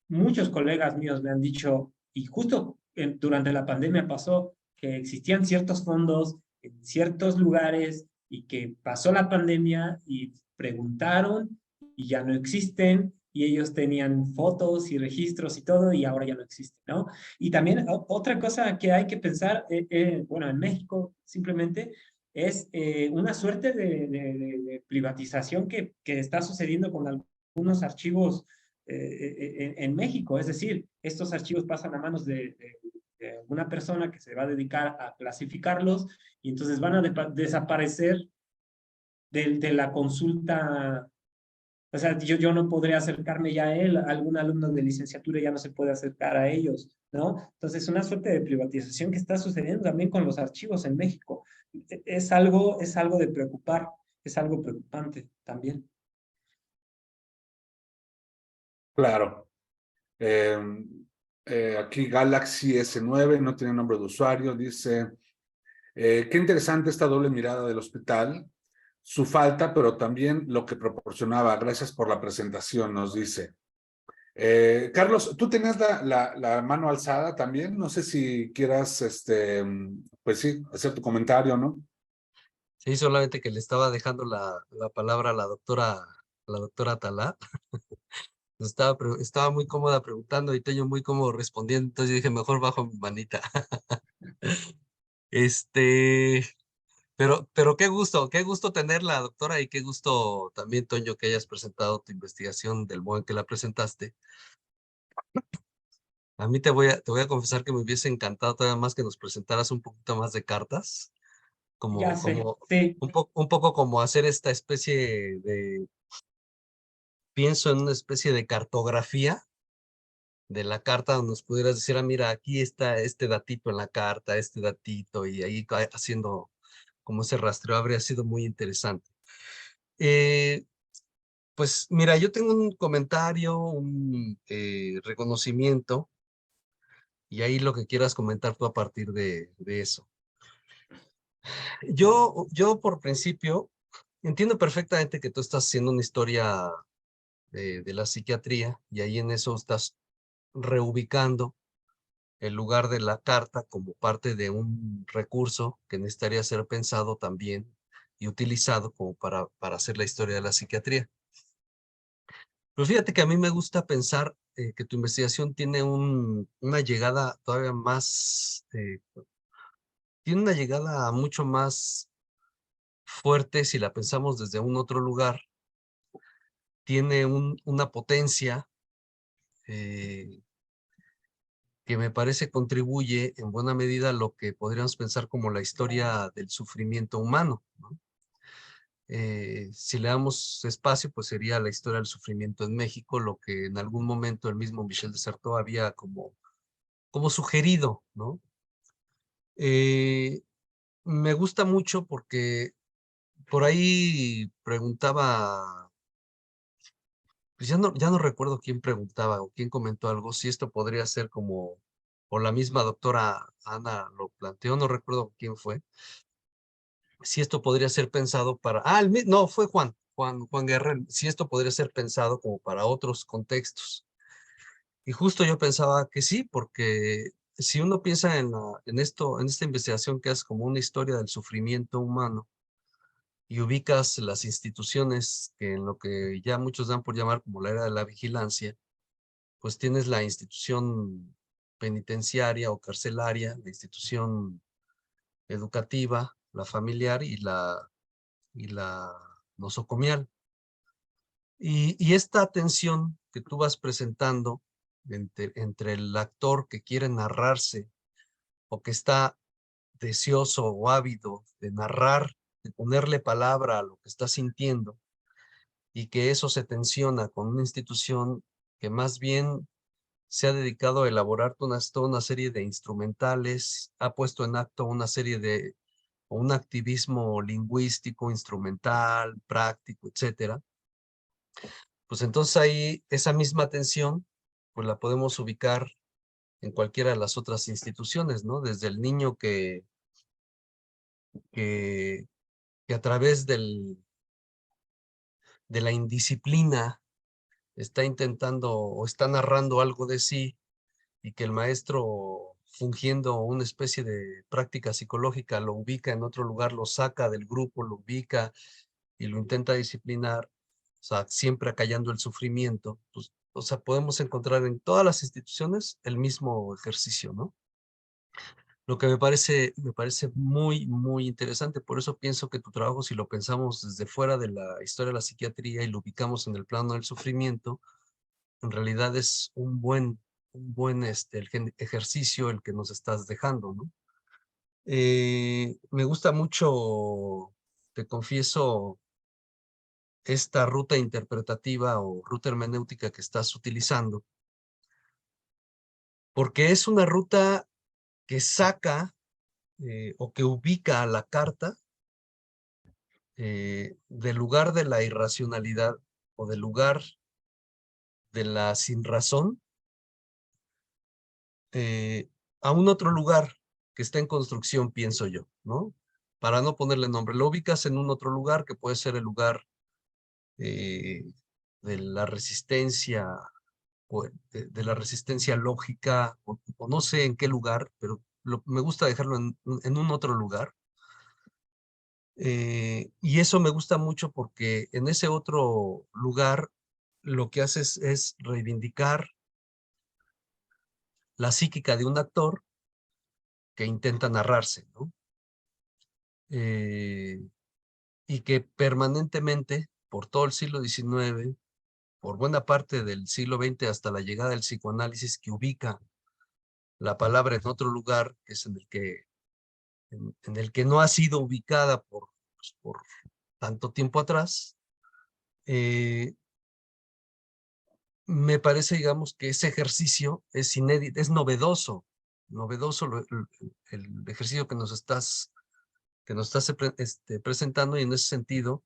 muchos colegas míos me han dicho, y justo durante la pandemia pasó, que existían ciertos fondos en ciertos lugares y que pasó la pandemia y preguntaron y ya no existen, y ellos tenían fotos y registros y todo, y ahora ya no existen, ¿no? Y también otra cosa que hay que pensar, bueno, en México simplemente es una suerte de privatización que está sucediendo con algunos archivos en México. Es decir, estos archivos pasan a manos de una persona que se va a dedicar a clasificarlos y entonces van a desaparecer de la consulta. O sea, yo no podré acercarme ya a él, algún alumno de licenciatura ya no se puede acercar a ellos, ¿no? Entonces, una suerte de privatización que está sucediendo también con los archivos en México. Es algo de preocupar, es algo preocupante también. Claro. Aquí Galaxy S9 no tiene nombre de usuario, dice, qué interesante esta doble mirada del hospital, su falta, pero también lo que proporcionaba. Gracias por la presentación, nos dice. Carlos, tú tenías la mano alzada también, no sé si quieras, pues sí, hacer tu comentario, ¿no? Sí, solamente que le estaba dejando la palabra a la doctora Atalá. Estaba muy cómoda preguntando y Toño muy cómodo respondiendo, entonces yo dije, mejor bajo mi manita. Este, pero qué gusto tenerla, doctora, y qué gusto también, Toño, que hayas presentado tu investigación del modo en que la presentaste. A mí te voy a confesar que me hubiese encantado todavía más que nos presentaras un poquito más de cartas, Ya sé, sí. un poco como hacer esta especie de, pienso en una especie de cartografía de la carta donde nos pudieras decir, ah, mira, aquí está este datito en la carta, este datito, y ahí haciendo como ese rastreo habría sido muy interesante. Eh, pues mira, yo tengo un comentario, un reconocimiento, y ahí lo que quieras comentar tú a partir de eso. Yo por principio entiendo perfectamente que tú estás haciendo una historia de la psiquiatría y ahí en eso estás reubicando el lugar de la carta como parte de un recurso que necesitaría ser pensado también y utilizado como para hacer la historia de la psiquiatría. Pero fíjate que a mí me gusta pensar que tu investigación tiene una llegada todavía más, tiene una llegada mucho más fuerte si la pensamos desde un otro lugar, tiene una potencia eh, que me parece contribuye en buena medida a lo que podríamos pensar como la historia del sufrimiento humano, ¿no? Si le damos espacio, pues sería la historia del sufrimiento en México, lo que en algún momento el mismo Michel de Certeau había como sugerido, ¿no? Eh, Me gusta mucho porque por ahí preguntaba, pues ya no recuerdo quién preguntaba o quién comentó algo, si esto podría ser como, o la misma doctora Ana lo planteó, no recuerdo quién fue, si esto podría ser pensado para, no, fue Juan Guerrero, si esto podría ser pensado como para otros contextos. Y justo yo pensaba que sí, porque si uno piensa en esto, en esta investigación que es como una historia del sufrimiento humano, y ubicas las instituciones que en lo que ya muchos dan por llamar como la era de la vigilancia, pues tienes la institución penitenciaria o carcelaria, la institución educativa, la familiar y la nosocomial. Y esta tensión que tú vas presentando entre el actor que quiere narrarse o que está deseoso o ávido de narrar, de ponerle palabra a lo que está sintiendo, y que eso se tensiona con una institución que más bien se ha dedicado a elaborar toda una serie de instrumentales, ha puesto en acto una serie de, o un activismo lingüístico, instrumental, práctico, etcétera. Pues entonces ahí esa misma tensión, pues la podemos ubicar en cualquiera de las otras instituciones, ¿no? Desde el niño que, que a través de la indisciplina está intentando o está narrando algo de sí y que el maestro, fungiendo una especie de práctica psicológica, lo ubica en otro lugar, lo saca del grupo, lo ubica y lo intenta disciplinar, o sea, siempre acallando el sufrimiento, pues, o sea, podemos encontrar en todas las instituciones el mismo ejercicio, ¿no? Lo que me parece muy, muy interesante. Por eso pienso que tu trabajo, si lo pensamos desde fuera de la historia de la psiquiatría y lo ubicamos en el plano del sufrimiento, en realidad es un buen ejercicio el que nos estás dejando, ¿no? Me gusta mucho, te confieso, esta ruta interpretativa o ruta hermenéutica que estás utilizando, porque es una ruta que saca o que ubica a la carta del lugar de la irracionalidad o del lugar de la sinrazón eh, a un otro lugar que está en construcción, pienso yo, ¿no? Para no ponerle nombre, lo ubicas en un otro lugar que puede ser el lugar eh, de la resistencia o de la resistencia lógica, o no sé en qué lugar, pero me gusta dejarlo en un otro lugar. Y eso me gusta mucho porque en ese otro lugar lo que hace es reivindicar la psíquica de un actor que intenta narrarse, ¿no? Y que permanentemente, por todo el siglo XIX, por buena parte del siglo XX hasta la llegada del psicoanálisis, que ubica la palabra en otro lugar, que es en el que no ha sido ubicada por tanto tiempo atrás, me parece, digamos, que ese ejercicio es inédito, es novedoso el ejercicio que nos estás presentando, y en ese sentido,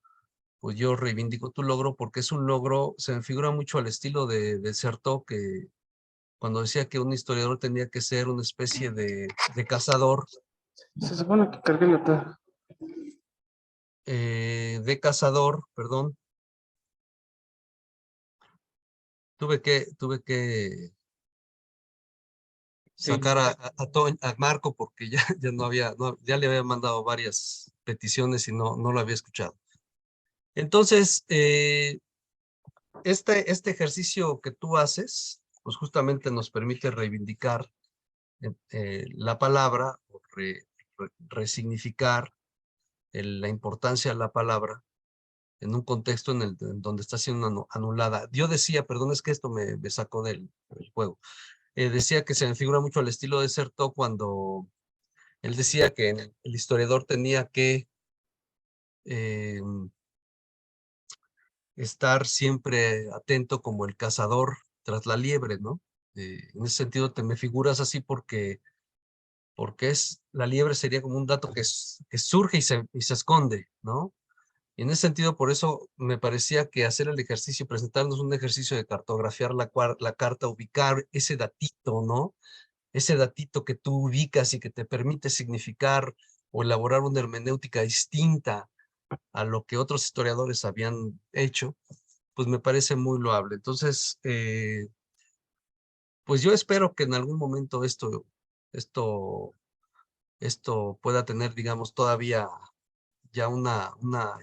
pues yo reivindico tu logro, porque es un logro, se me figura mucho al estilo de Certeau, que cuando decía que un historiador tenía que ser una especie de cazador. Se supone que cargué la tabla. Perdón. Tuve que sacar a Marco, porque ya ya le había mandado varias peticiones y no lo había escuchado. Entonces, este ejercicio que tú haces, pues justamente nos permite reivindicar la palabra, o resignificar la importancia de la palabra en un contexto en donde está siendo anulada. Yo decía, perdón, es que esto me sacó del juego. Decía que se me figura mucho al estilo de Certeau, cuando él decía que el historiador tenía que estar siempre atento como el cazador tras la liebre, ¿no? En ese sentido me figuras así porque la liebre sería como un dato que surge y se esconde, ¿no? Y en ese sentido, por eso me parecía que hacer el ejercicio, presentarnos un ejercicio de cartografiar la carta, ubicar ese datito, ¿no? Ese datito que tú ubicas y que te permite significar o elaborar una hermenéutica distinta a lo que otros historiadores habían hecho, pues me parece muy loable. Entonces, pues yo espero que en algún momento esto pueda tener, digamos, todavía ya una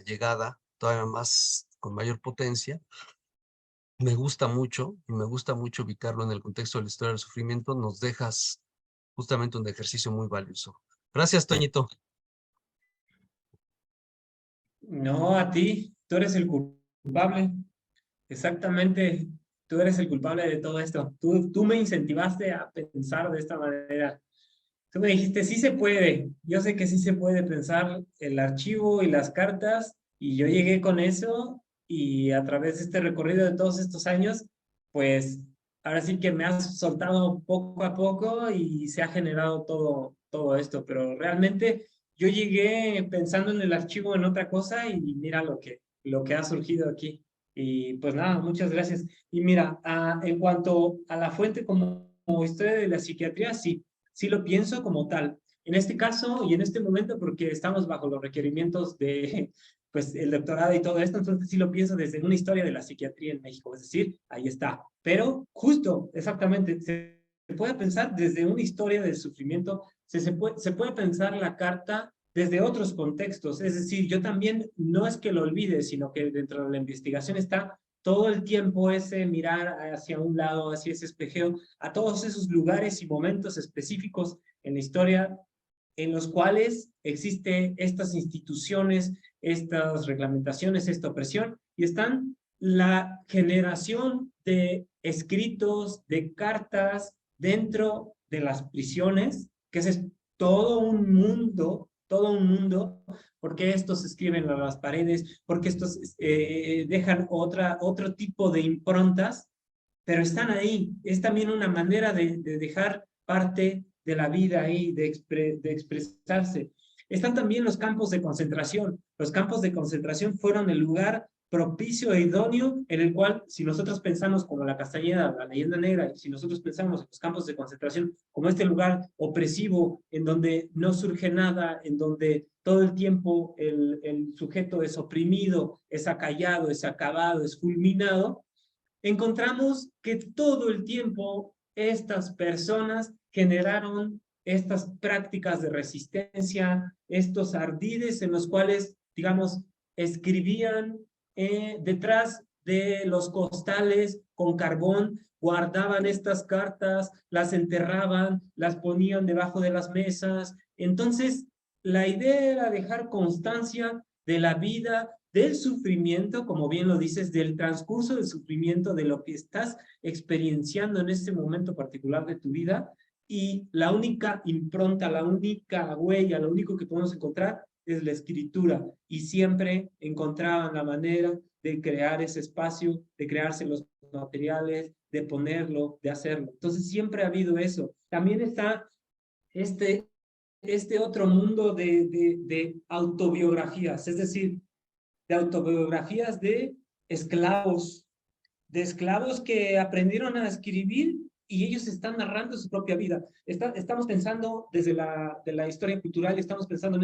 llegada todavía más, con mayor potencia. Me gusta mucho, y me gusta mucho ubicarlo en el contexto de la historia del sufrimiento. Nos dejas justamente un ejercicio muy valioso. Gracias, Toñito. No, a ti, tú eres el culpable. Exactamente, tú eres el culpable de todo esto. Tú me incentivaste a pensar de esta manera. Tú me dijiste, sí se puede. Yo sé que sí se puede pensar el archivo y las cartas, y yo llegué con eso, y a través de este recorrido de todos estos años, pues ahora sí que me has soltado poco a poco y se ha generado todo esto, pero realmente yo llegué pensando en el archivo en otra cosa, y mira lo que ha surgido aquí. Y pues nada, muchas gracias. Y mira, en cuanto a la fuente como historia de la psiquiatría, sí lo pienso como tal. En este caso y en este momento, porque estamos bajo los requerimientos de pues, el doctorado y todo esto, entonces sí lo pienso desde una historia de la psiquiatría en México, es decir, ahí está. Pero justo, exactamente, se puede pensar desde una historia del sufrimiento, se puede pensar la carta desde otros contextos, es decir, yo también no es que lo olvide, sino que dentro de la investigación está todo el tiempo ese mirar hacia un lado, hacia ese espejeo, a todos esos lugares y momentos específicos en la historia en los cuales existen estas instituciones, estas reglamentaciones, esta opresión, y están la generación de escritos, de cartas dentro de las prisiones, que ese es todo un mundo, porque estos escriben a las paredes, porque estos dejan otro tipo de improntas, pero están ahí. Es también una manera de dejar parte de la vida ahí, de expresarse. Están también los campos de concentración. Los campos de concentración fueron el lugar propicio e idóneo en el cual, si nosotros pensamos como la Castañeda, la leyenda negra, si nosotros pensamos en los campos de concentración como este lugar opresivo en donde no surge nada, en donde todo el tiempo el sujeto es oprimido, es acallado, es acabado, es fulminado, encontramos que todo el tiempo estas personas generaron estas prácticas de resistencia, estos ardides en los cuales, digamos, escribían detrás de los costales con carbón, guardaban estas cartas, las enterraban, las ponían debajo de las mesas. Entonces, la idea era dejar constancia de la vida, del sufrimiento, como bien lo dices, del transcurso del sufrimiento, de lo que estás experienciando en este momento particular de tu vida, y la única impronta, la única huella, lo único que podemos encontrar es la escritura, y siempre encontraban la manera de crear ese espacio, de crearse los materiales, de ponerlo, de hacerlo. Entonces siempre ha habido eso. También está este otro mundo de autobiografías, es decir, de autobiografías de esclavos que aprendieron a escribir y ellos están narrando su propia vida. Estamos pensando desde de la historia cultural, estamos pensando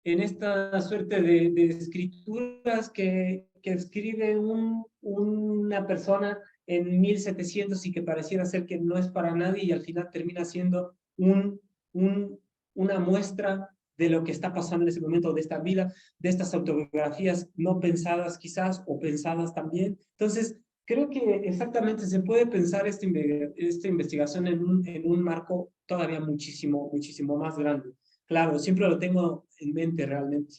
en esta suerte de escrituras que escribe una persona en 1700 y que pareciera ser que no es para nadie y al final termina siendo una muestra de lo que está pasando en ese momento, de esta vida, de estas autobiografías no pensadas quizás, o pensadas también. Entonces, creo que exactamente se puede pensar esta investigación en un marco todavía muchísimo más grande. Claro, siempre lo tengo en mente realmente.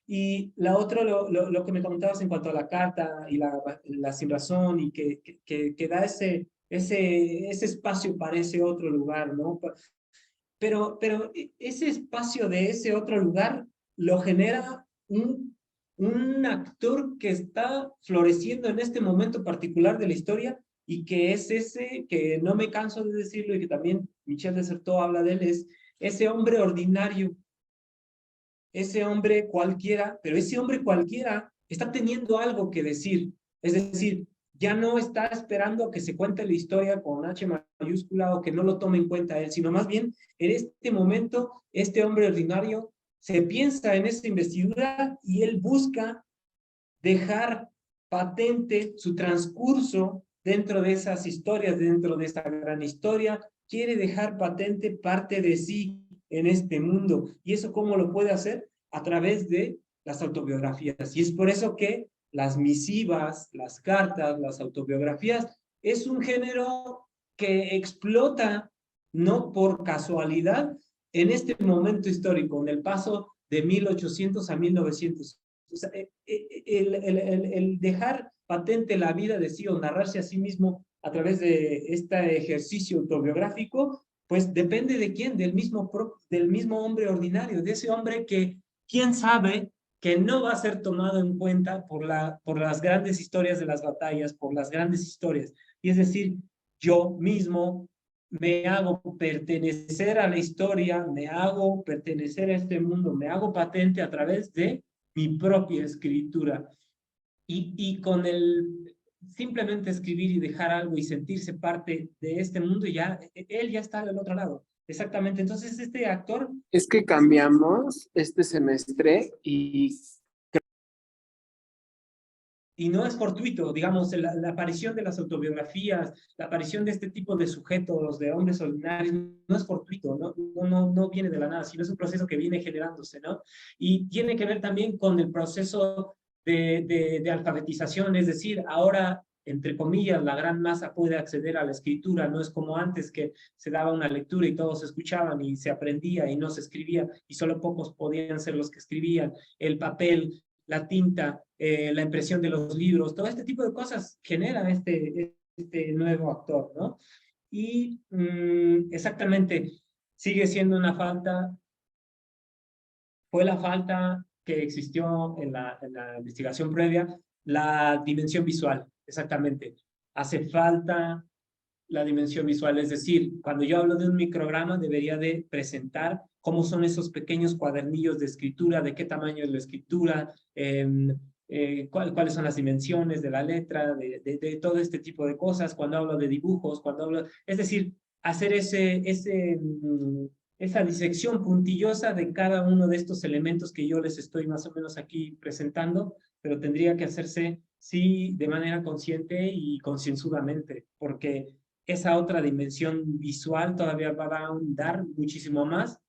Y la otra, lo que me comentabas en cuanto a la carta y la sin razón, y que da ese espacio para ese otro lugar, ¿no? Pero ese espacio de ese otro lugar lo genera un actor que está floreciendo en este momento particular de la historia, y que es ese, que no me canso de decirlo y que también Michel de Certeau habla de él, es ese hombre ordinario, ese hombre cualquiera, pero ese hombre cualquiera está teniendo algo que decir. Es decir, ya no está esperando a que se cuente la historia con H mayúscula o que no lo tome en cuenta él, sino más bien en este momento, este hombre ordinario se piensa en esa investidura y él busca dejar patente su transcurso dentro de esas historias, dentro de esta gran historia. Quiere dejar patente parte de sí en este mundo. ¿Y eso cómo lo puede hacer? A través de las autobiografías. Y es por eso que las misivas, las cartas, las autobiografías, es un género que explota, no por casualidad, en este momento histórico, en el paso de 1800 a 1900. O sea, el dejar patente la vida de sí o narrarse a sí mismo a través de este ejercicio autobiográfico, pues depende de quién, del mismo hombre ordinario, de ese hombre que, quién sabe, que no va a ser tomado en cuenta por las grandes historias de las batallas, por las grandes historias. Y es decir, yo mismo me hago pertenecer a la historia, me hago pertenecer a este mundo, me hago patente a través de mi propia escritura. Y con el simplemente escribir y dejar algo y sentirse parte de este mundo, ya él ya está del otro lado. Exactamente. Entonces este actor... Es que cambiamos este semestre y no es fortuito, digamos, la aparición de las autobiografías, la aparición de este tipo de sujetos, de hombres ordinarios, no es fortuito, no viene de la nada, sino es un proceso que viene generándose, ¿no? Y tiene que ver también con el proceso de alfabetización, es decir, ahora, entre comillas, la gran masa puede acceder a la escritura, no es como antes que se daba una lectura y todos escuchaban y se aprendía y no se escribía y solo pocos podían ser los que escribían. El papel, la tinta, la impresión de los libros, todo este tipo de cosas genera este nuevo actor, ¿no? Y exactamente, sigue siendo una falta, fue la falta que existió en la investigación previa, la dimensión visual, exactamente. Hace falta la dimensión visual, es decir, cuando yo hablo de un micrograma debería de presentar cómo son esos pequeños cuadernillos de escritura, de qué tamaño es la escritura, cuáles son las dimensiones de la letra, de todo este tipo de cosas, cuando hablo de dibujos, es decir, hacer esa disección puntillosa de cada uno de estos elementos que yo les estoy más o menos aquí presentando, pero tendría que hacerse, sí, de manera consciente y concienzudamente, porque esa otra dimensión visual todavía va a dar muchísimo más.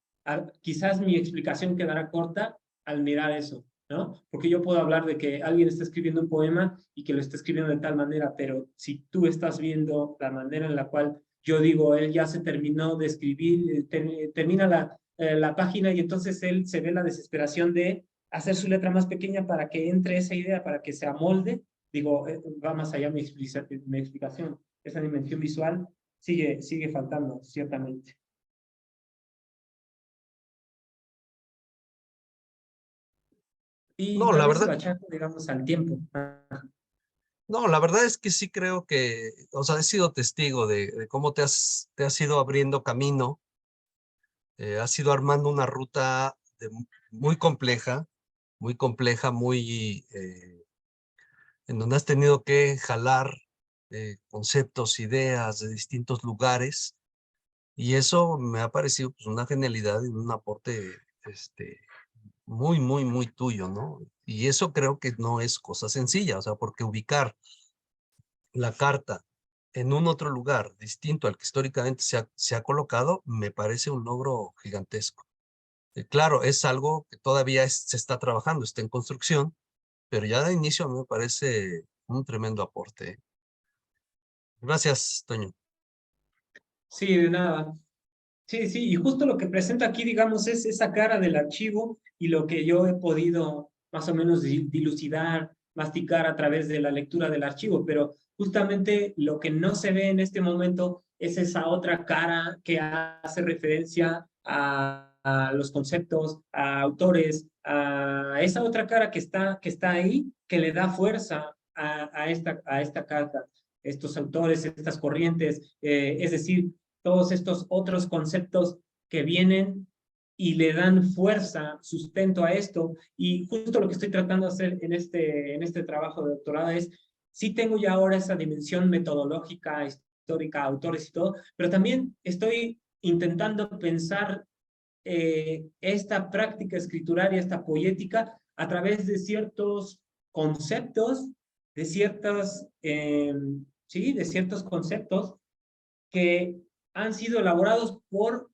Quizás mi explicación quedará corta al mirar eso, ¿no? Porque yo puedo hablar de que alguien está escribiendo un poema y que lo está escribiendo de tal manera, pero si tú estás viendo la manera en la cual yo digo, él ya se terminó de escribir, termina la página y entonces él se ve la desesperación de hacer su letra más pequeña para que entre esa idea, para que se amolde, digo, va más allá mi explicación. Esa dimensión visual sigue faltando, ciertamente. Y No, tal la vez se verdad, lo achaco, digamos, al tiempo. no, la verdad es que sí creo que, o sea, he sido testigo de cómo te has ido abriendo camino, has ido armando una ruta muy compleja, en donde has tenido que jalar conceptos, ideas de distintos lugares, y eso me ha parecido pues, una genialidad y un aporte muy tuyo, ¿no? Y eso creo que no es cosa sencilla, o sea, porque ubicar la carta en un otro lugar distinto al que históricamente se ha colocado, me parece un logro gigantesco. Claro, es algo que todavía se está trabajando, está en construcción, pero ya de inicio me parece un tremendo aporte. Gracias, Toño. Sí, de nada. Sí, sí, y justo lo que presento aquí, digamos, es esa cara del archivo y lo que yo he podido más o menos dilucidar, masticar a través de la lectura del archivo, pero justamente lo que no se ve en este momento es esa otra cara que hace referencia a los conceptos, a autores, a esa otra cara que está ahí, que le da fuerza a esta carta, estos autores, estas corrientes, es decir, todos estos otros conceptos que vienen y le dan fuerza, sustento a esto. Y justo lo que estoy tratando de hacer en este trabajo de doctorado es, sí tengo ya ahora esa dimensión metodológica, histórica, autores y todo, pero también estoy intentando pensar esta práctica escrituraria, esta poética, a través de ciertos conceptos, de de ciertos conceptos que han sido elaborados por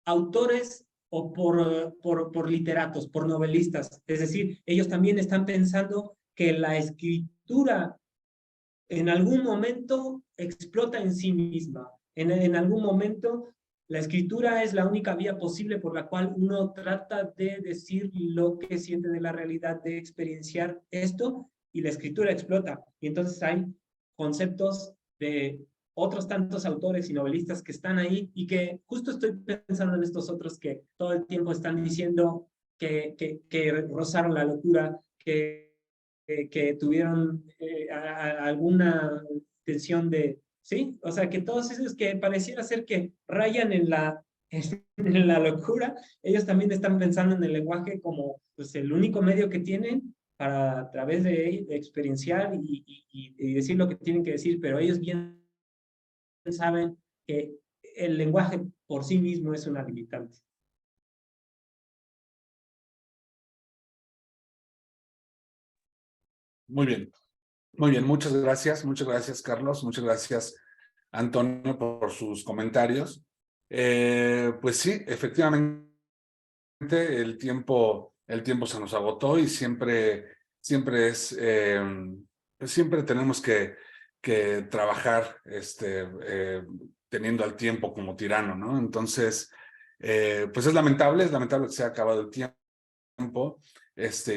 autores o por literatos, por novelistas. Es decir, ellos también están pensando que la escritura en algún momento explota en sí misma. En algún momento la escritura es la única vía posible por la cual uno trata de decir lo que siente de la realidad, de experienciar esto, y la escritura explota. Y entonces hay conceptos de otros tantos autores y novelistas que están ahí y que justo estoy pensando en estos otros que todo el tiempo están diciendo que rozaron la locura, que tuvieron alguna tensión de, ¿sí? O sea, que todos esos que pareciera ser que rayan en la locura, ellos también están pensando en el lenguaje como pues, el único medio que tienen para a través de experienciar y decir lo que tienen que decir, pero ellos bien saben que el lenguaje por sí mismo es una limitante. Muy bien, muchas gracias Carlos, muchas gracias Antonio por sus comentarios. Pues sí, efectivamente el tiempo se nos agotó y siempre siempre tenemos que trabajar teniendo al tiempo como tirano, ¿no? Entonces, pues es lamentable que se ha acabado el tiempo.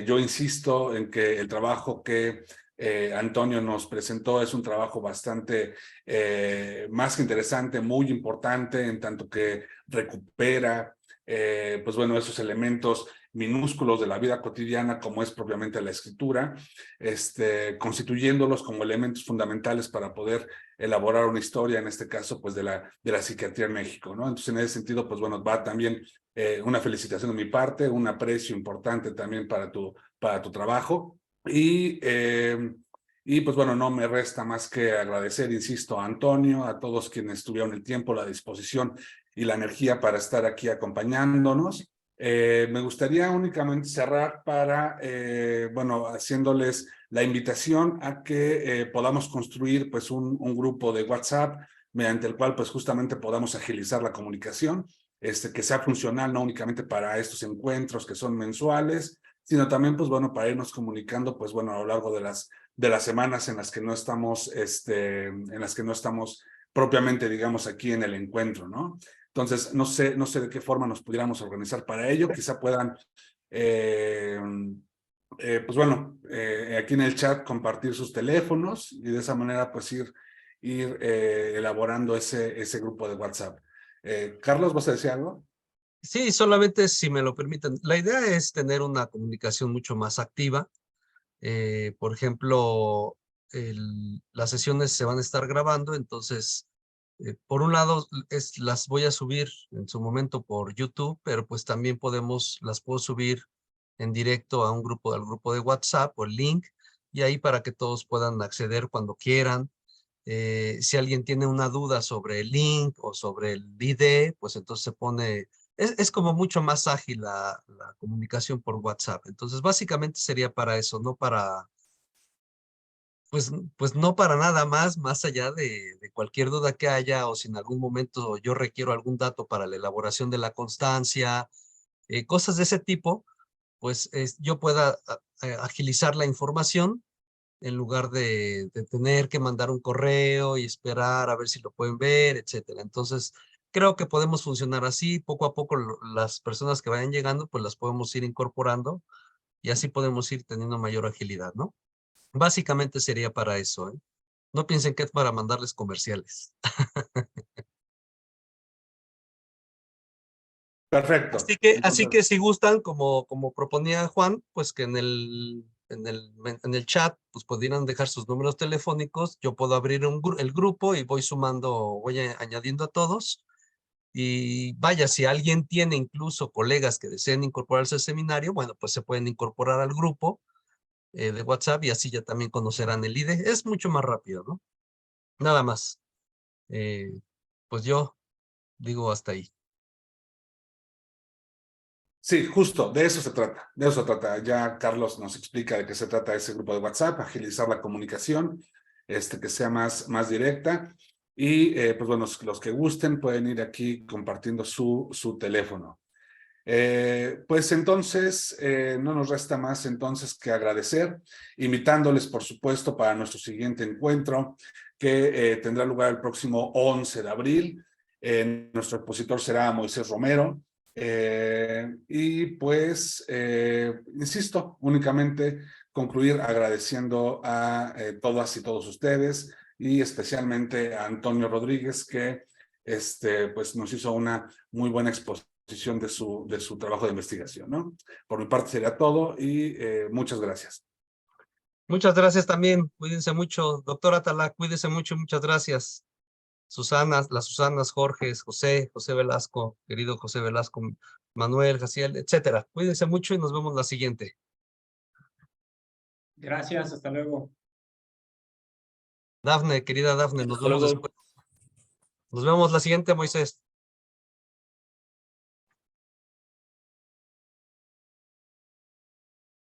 Yo insisto en que el trabajo que Antonio nos presentó es un trabajo bastante más que interesante, muy importante, en tanto que recupera pues bueno, esos elementos minúsculos de la vida cotidiana, como es propiamente la escritura, constituyéndolos como elementos fundamentales para poder elaborar una historia, en este caso, pues de la psiquiatría en México, ¿no? Entonces, en ese sentido, pues bueno, va también una felicitación de mi parte, un aprecio importante también para tu trabajo. Y pues bueno, no me resta más que agradecer, insisto, a Antonio, a todos quienes tuvieron el tiempo, la disposición y la energía para estar aquí acompañándonos. Me gustaría únicamente cerrar para, bueno, haciéndoles la invitación a que podamos construir pues un grupo de WhatsApp mediante el cual pues justamente podamos agilizar la comunicación, que sea funcional no únicamente para estos encuentros que son mensuales, sino también, pues bueno, para irnos comunicando, pues bueno, a lo largo de las semanas en las que no estamos, en las que no estamos propiamente, digamos, aquí en el encuentro, ¿no? Entonces, no sé de qué forma nos pudiéramos organizar para ello. Quizá puedan, pues bueno, aquí en el chat compartir sus teléfonos y de esa manera, pues ir elaborando ese grupo de WhatsApp. Carlos, ¿vas a decir algo? Sí, solamente si me lo permiten. La idea es tener una comunicación mucho más activa. Por ejemplo, las sesiones se van a estar grabando, entonces, por un lado, las voy a subir en su momento por YouTube, pero pues también las puedo subir en directo a al grupo de WhatsApp o el link, y ahí para que todos puedan acceder cuando quieran. Si alguien tiene una duda sobre el link o sobre el ID, pues entonces se pone, es como mucho más ágil la comunicación por WhatsApp. Entonces básicamente sería para eso, no para, pues no para nada más allá de cualquier duda que haya, o si en algún momento yo requiero algún dato para la elaboración de la constancia, cosas de ese tipo, pues yo pueda agilizar la información en lugar de tener que mandar un correo y esperar a ver si lo pueden ver, etcétera. Entonces, creo que podemos funcionar así. Poco a poco las personas que vayan llegando, pues las podemos ir incorporando y así podemos ir teniendo mayor agilidad, ¿no? Básicamente sería para eso, ¿eh? No piensen que es para mandarles comerciales. Perfecto. Así que si gustan, como proponía Juan, pues que en el chat pues pudieran dejar sus números telefónicos. Yo puedo abrir el grupo y voy añadiendo a todos. Y vaya, si alguien tiene incluso colegas que deseen incorporarse al seminario, bueno, pues se pueden incorporar al grupo de WhatsApp y así ya también conocerán el ID. Es mucho más rápido, ¿no? Nada más. Eh, pues yo digo hasta ahí. Sí, justo, de eso se trata, de eso se trata. Ya Carlos nos explica de qué se trata ese grupo de WhatsApp, agilizar la comunicación, que sea más directa. Y pues bueno, los que gusten pueden ir aquí compartiendo su teléfono. Pues entonces, no nos resta más entonces que agradecer, invitándoles, por supuesto, para nuestro siguiente encuentro, que tendrá lugar el próximo 11 de abril. Nuestro expositor será Moisés Romero. Y pues, insisto, únicamente concluir agradeciendo a todas y todos ustedes y especialmente a Antonio Rodríguez, que pues nos hizo una muy buena exposición de su trabajo de investigación, ¿no? Por mi parte sería todo y muchas gracias. Muchas gracias también. Cuídense mucho. Doctora Atalá, cuídense mucho. Muchas gracias. Susana, las Susanas, Jorge, José Velasco, querido José Velasco, Manuel, Jaciel, etcétera. Cuídense mucho y nos vemos la siguiente. Gracias, hasta luego. Dafne, querida Dafne, nos Hasta vemos luego. después. Nos vemos la siguiente, Moisés.